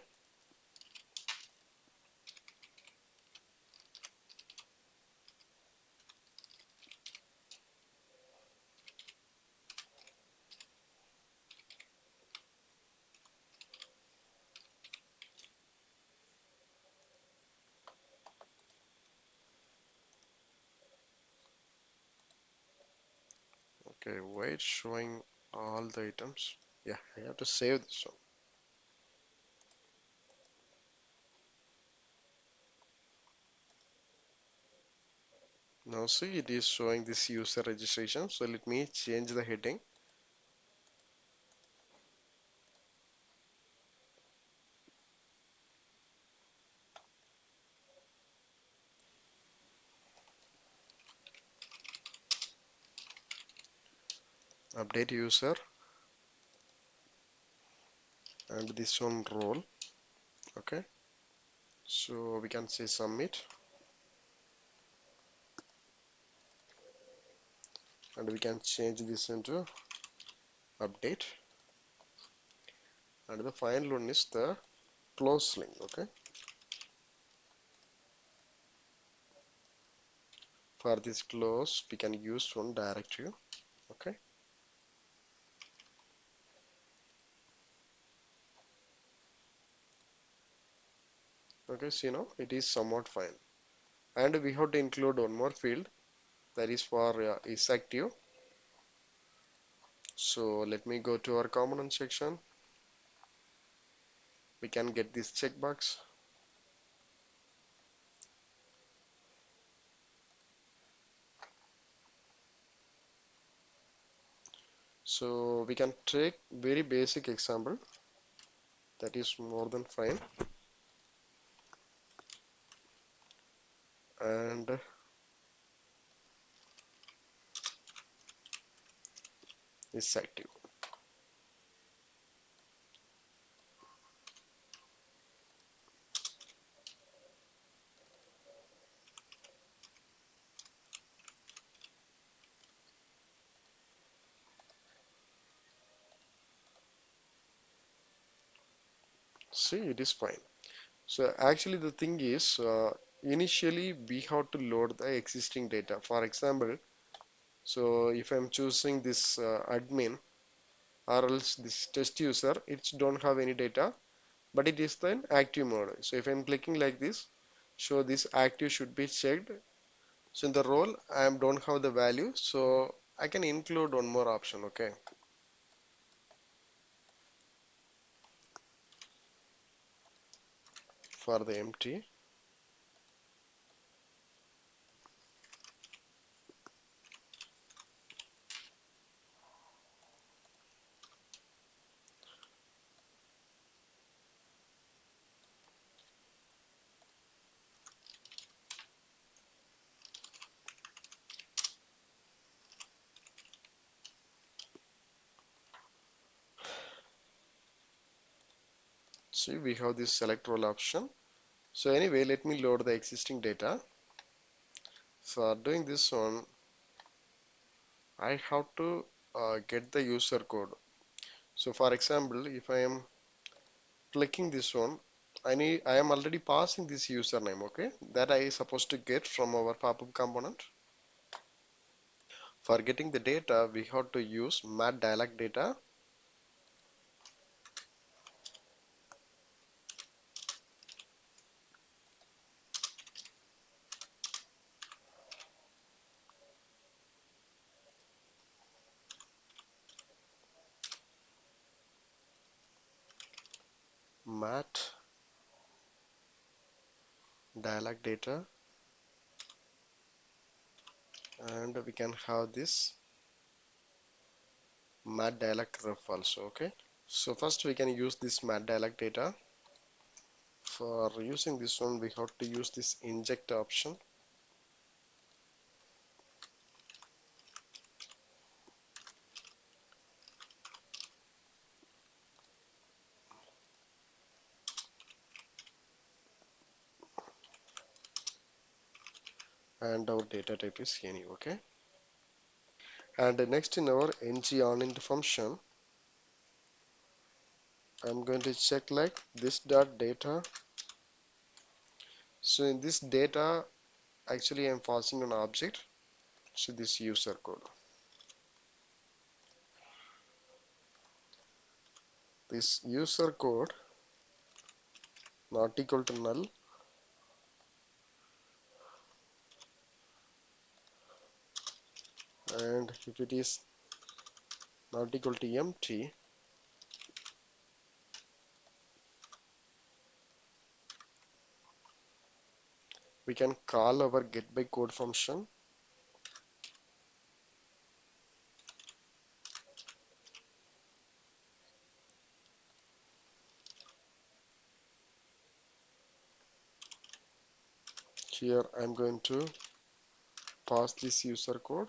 okay, wait, showing all the items. Yeah, I have to save this one. Now see, it is showing this user registration. So let me change the heading. Update user and this one role. Okay, so we can say submit and we can change this into update, and the final one is the close link. Okay, for this close we can use one directory. Okay, okay, so it is somewhat fine, and we have to include one more field, that is for is active. So let me go to our component section. We can get this checkbox. So we can take very basic example, that is more than fine, and is active. See, it is fine. So actually the thing is, initially we have to load the existing data. For example, so if I'm choosing this admin or else this test user, it don't have any data, but it is then active mode. So if I'm clicking like this, show this active should be checked. So in the role I don't have the value, so I can include one more option. Okay, for the empty. See, we have this select role option. So anyway, let me load the existing data. For doing this one, I have to get the user code. So for example, if I am clicking this one, I am already passing this username, okay, that I supposed to get from our pop-up component. For getting the data, we have to use mat dialog data, mat dialog data, and we can have this mat dialog ref also, okay. So first we can use this mat dialog data. For using this one, we have to use this inject option, and our data type is any, okay. And next in our ng function, I'm going to check like this dot data. So in this data, actually I'm passing an object, so this user code. This user code not equal to null, and if it is not equal to empty, we can call our get by code function. Here I'm going to pass this user code,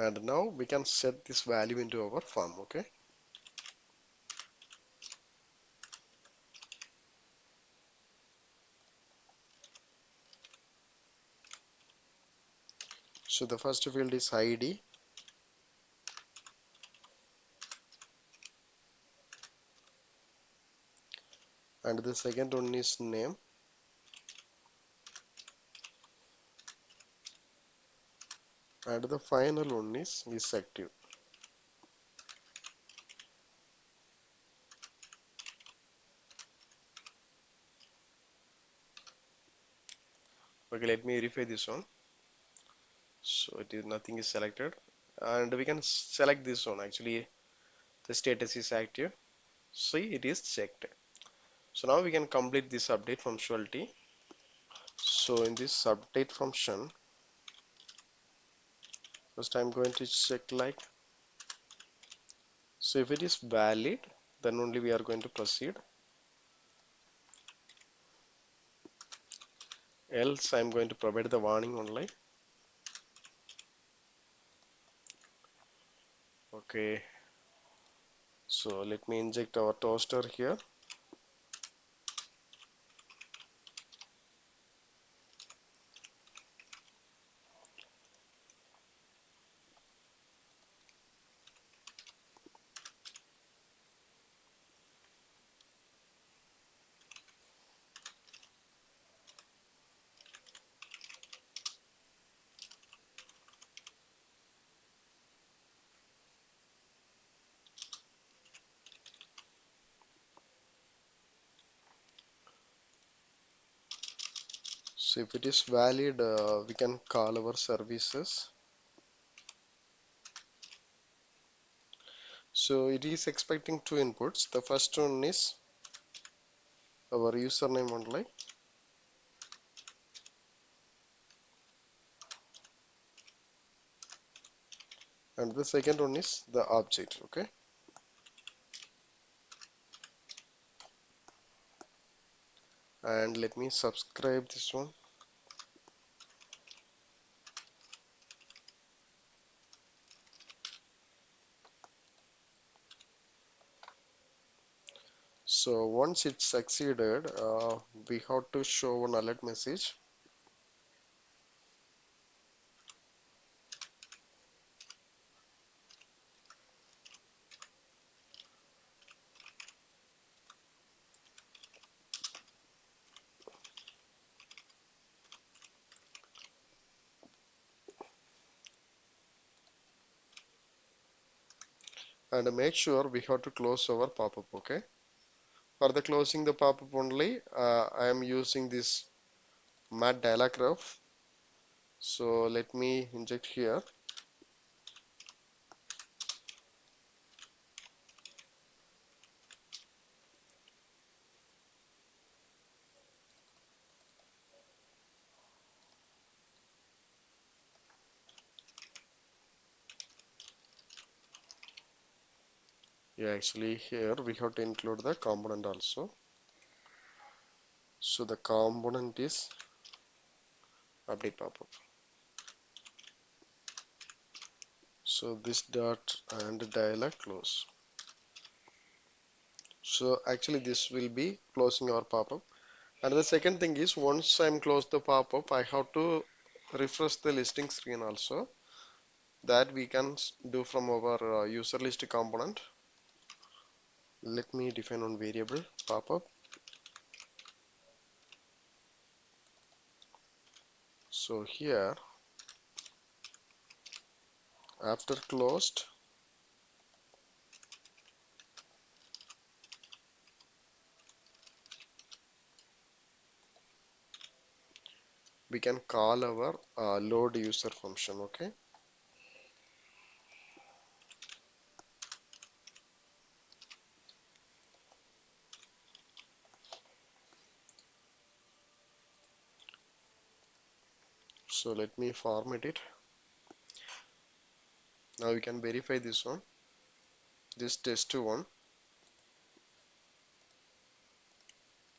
and now we can set this value into our form, okay. So the first field is ID, and the second one is name, and the final one is active. Okay, let me verify this one. So it is nothing is selected, and we can select this one. Actually, the status is active. See, it is checked. So now we can complete this update functionality. So in this update function, first I'm going to check like, so if it is valid, then only we are going to proceed. Else I'm going to provide the warning only. Okay. So let me inject our toaster here. So if it is valid, we can call our services. So it is expecting two inputs. The first one is our username only, and the second one is the object. Okay, and let me subscribe this one. So once it's succeeded, we have to show an alert message. And make sure we have to close our pop-up. Okay, for the closing the pop-up only, I am using this mat dialog graph. So let me inject here. Yeah, actually here we have to include the component also. So the component is update pop-up. So this dot and dialog close. So actually this will be closing our pop-up. And the second thing is, once I'm close the pop-up, I have to refresh the listing screen also. That we can do from our user list component. Let me define one variable pop-up. So here after closed, we can call our load user function. Okay, so let me format it. Now we can verify this one, this test1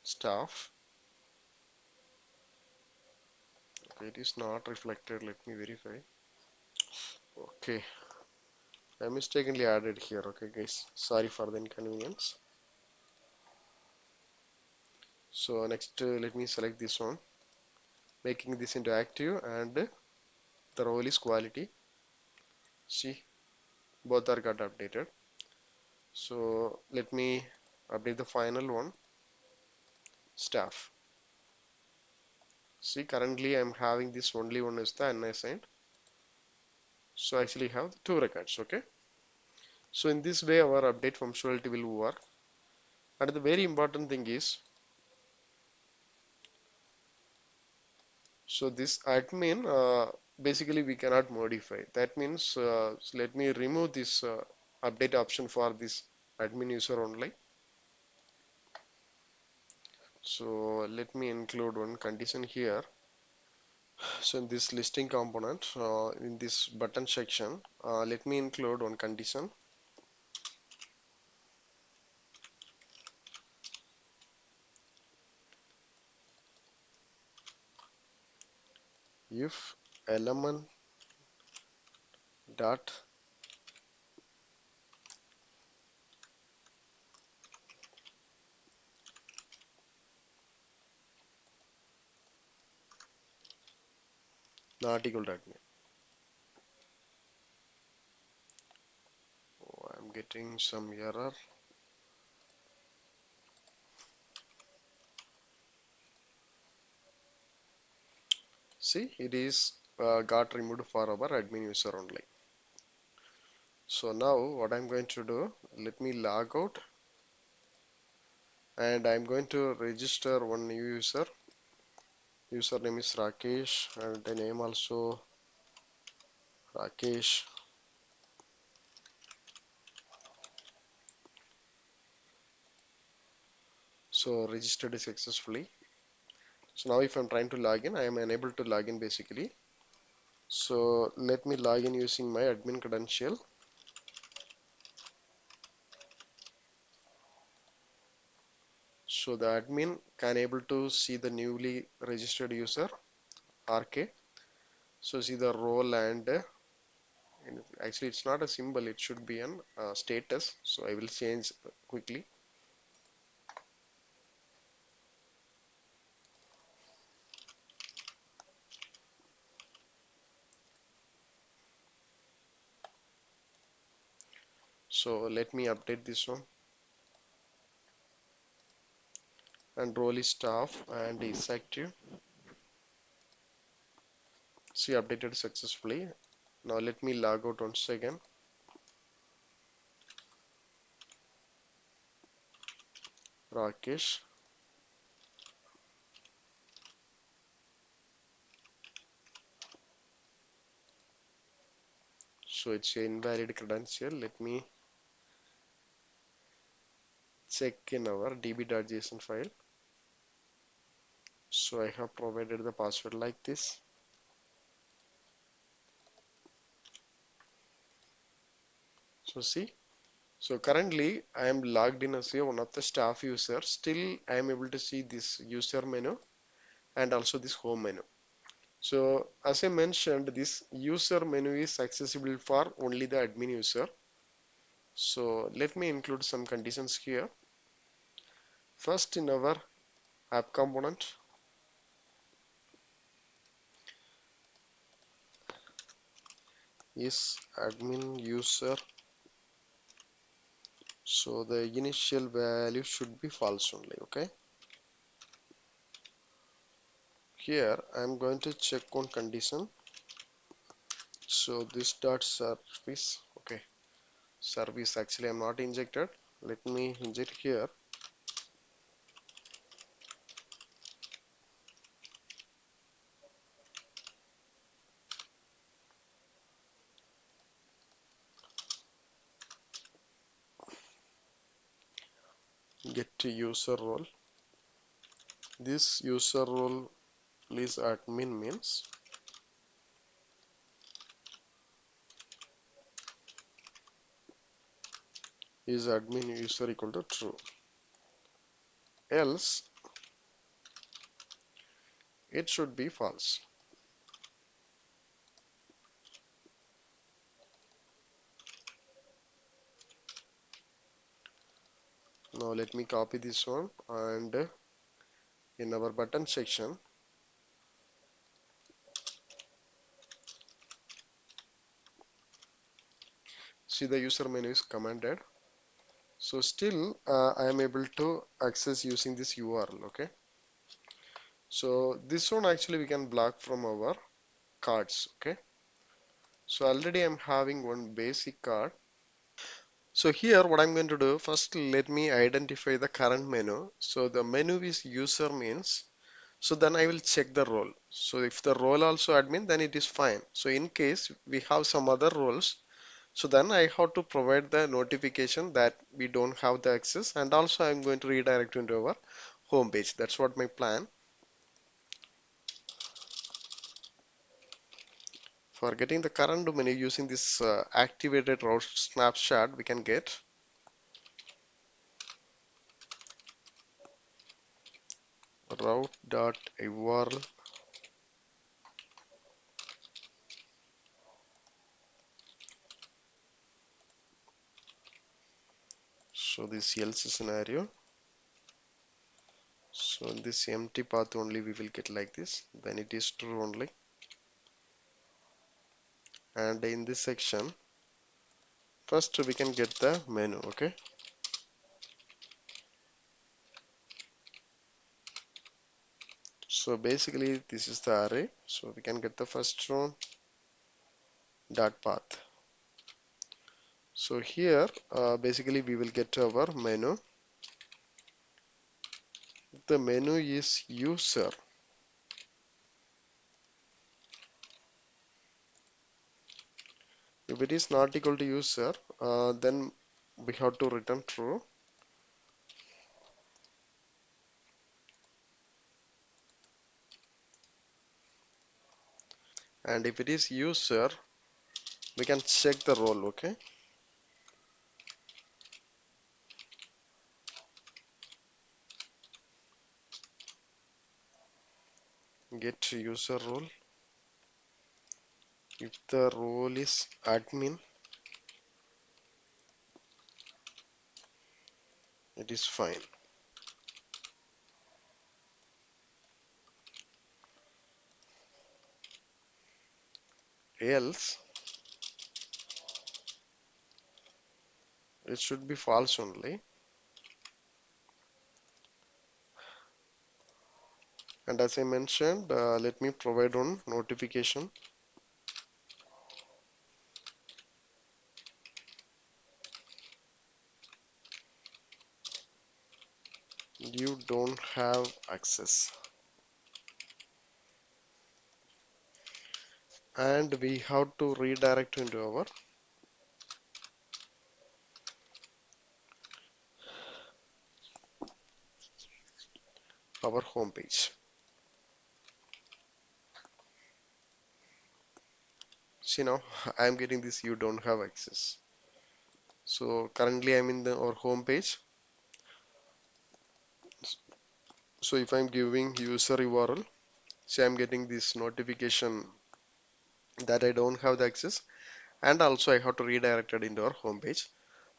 staff. Okay, it is not reflected. Let me verify. Okay, I mistakenly added here. Okay guys, sorry for the inconvenience. So next let me select this one, making this into active, and the role is quality. See, both are got updated. So let me update the final one, staff. See, currently I'm having this only one is the unassigned. So I actually have two records. Okay, so in this way our update functionality will work. And the very important thing is, so this admin basically we cannot modify. That means so let me remove this update option for this admin user only. So let me include one condition here. So in this listing component, in this button section, let me include one condition. If element dot not equal to admin. Oh, I'm getting some error. See, it is got removed for our admin user only. So now what I'm going to do, let me log out, and I'm going to register one new user. Username is Rakesh, and the name also Rakesh. So registered successfully. So now if I'm trying to log in, I am unable to log in basically. So let me log in using my admin credential. So the admin can able to see the newly registered user RK. So see the role and actually it's not a symbol, it should be an status. So I will change quickly. So let me update this one, and role is staff and is active. See, updated successfully. Now let me log out once again. Rakesh. So it's an invalid credential. Let me check in our db.json file. So I have provided the password like this. So see, so currently I am logged in as one of the staff users. Still I am able to see this user menu and also this home menu. So as I mentioned, this user menu is accessible for only the admin user. So let me include some conditions here. First, in our app component, is admin user. So the initial value should be false only. Okay. Here I'm going to check on condition. So this dot service. Okay. Service actually I'm not injected. Let me inject here. Get to user role. This user role is admin means is admin user equal to true. Else it should be false. Now let me copy this one, and in our button section, see the user menu is commanded. So still I am able to access using this URL. Okay. So this one actually we can block from our cards. Okay. So already I'm having one basic card. So here what I'm going to do, first let me identify the current menu. So the menu is user means, so then I will check the role. So if the role also admin, then it is fine. So in case we have some other roles, so then I have to provide the notification that we don't have the access, and also I'm going to redirect into our home page. That's what my plan. For getting the current menu using this activated route snapshot, we can get route.url. So this else scenario. So in this empty path only we will get like this. Then it is true only. And in this section, first we can get the menu. Okay. So basically this is the array. So we can get the first one dot path. So here basically we will get our menu. The menu is user. If it is not equal to user, then we have to return true. And if it is user, we can check the role. Okay, get user role. If the role is admin, it is fine. Else it should be false only. And as I mentioned, let me provide one notification. You don't have access. And we have to redirect into our home page. See now, I am getting this you don't have access. So currently I'm in our home page. So if I'm giving user URL, see I'm getting this notification that I don't have the access, and also I have to redirect it into our home page.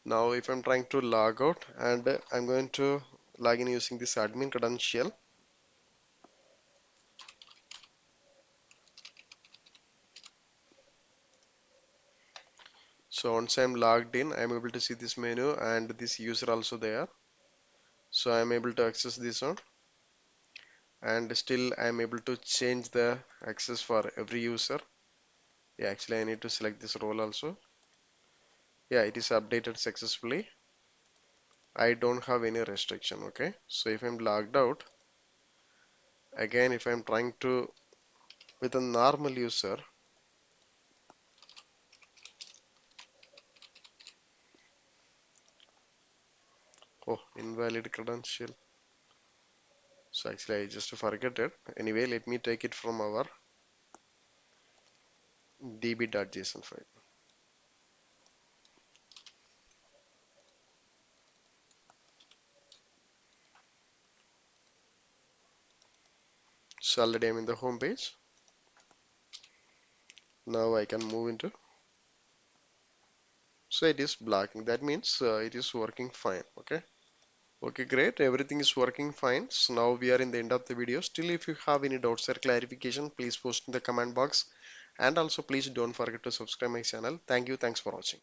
Now if I'm trying to log out, and I'm going to log in using this admin credential. So once I'm logged in, I'm able to see this menu and this user also there. So I'm able to access this one, and still I'm able to change the access for every user. Yeah, actually I need to select this role also. Yeah, it is updated successfully. I don't have any restriction. Okay, so if I'm logged out again, if I'm trying to with a normal user, oh, invalid credential. So actually I just forget it. Anyway, let me take it from our db.json file. So already I'm in the home page. Now I can move into. So it is blocking. That means it is working fine. Okay. Okay, great. Everything is working fine. So now we are in the end of the video. Still, if you have any doubts or clarification, please post in the comment box. And also, please don't forget to subscribe my channel. Thank you. Thanks for watching.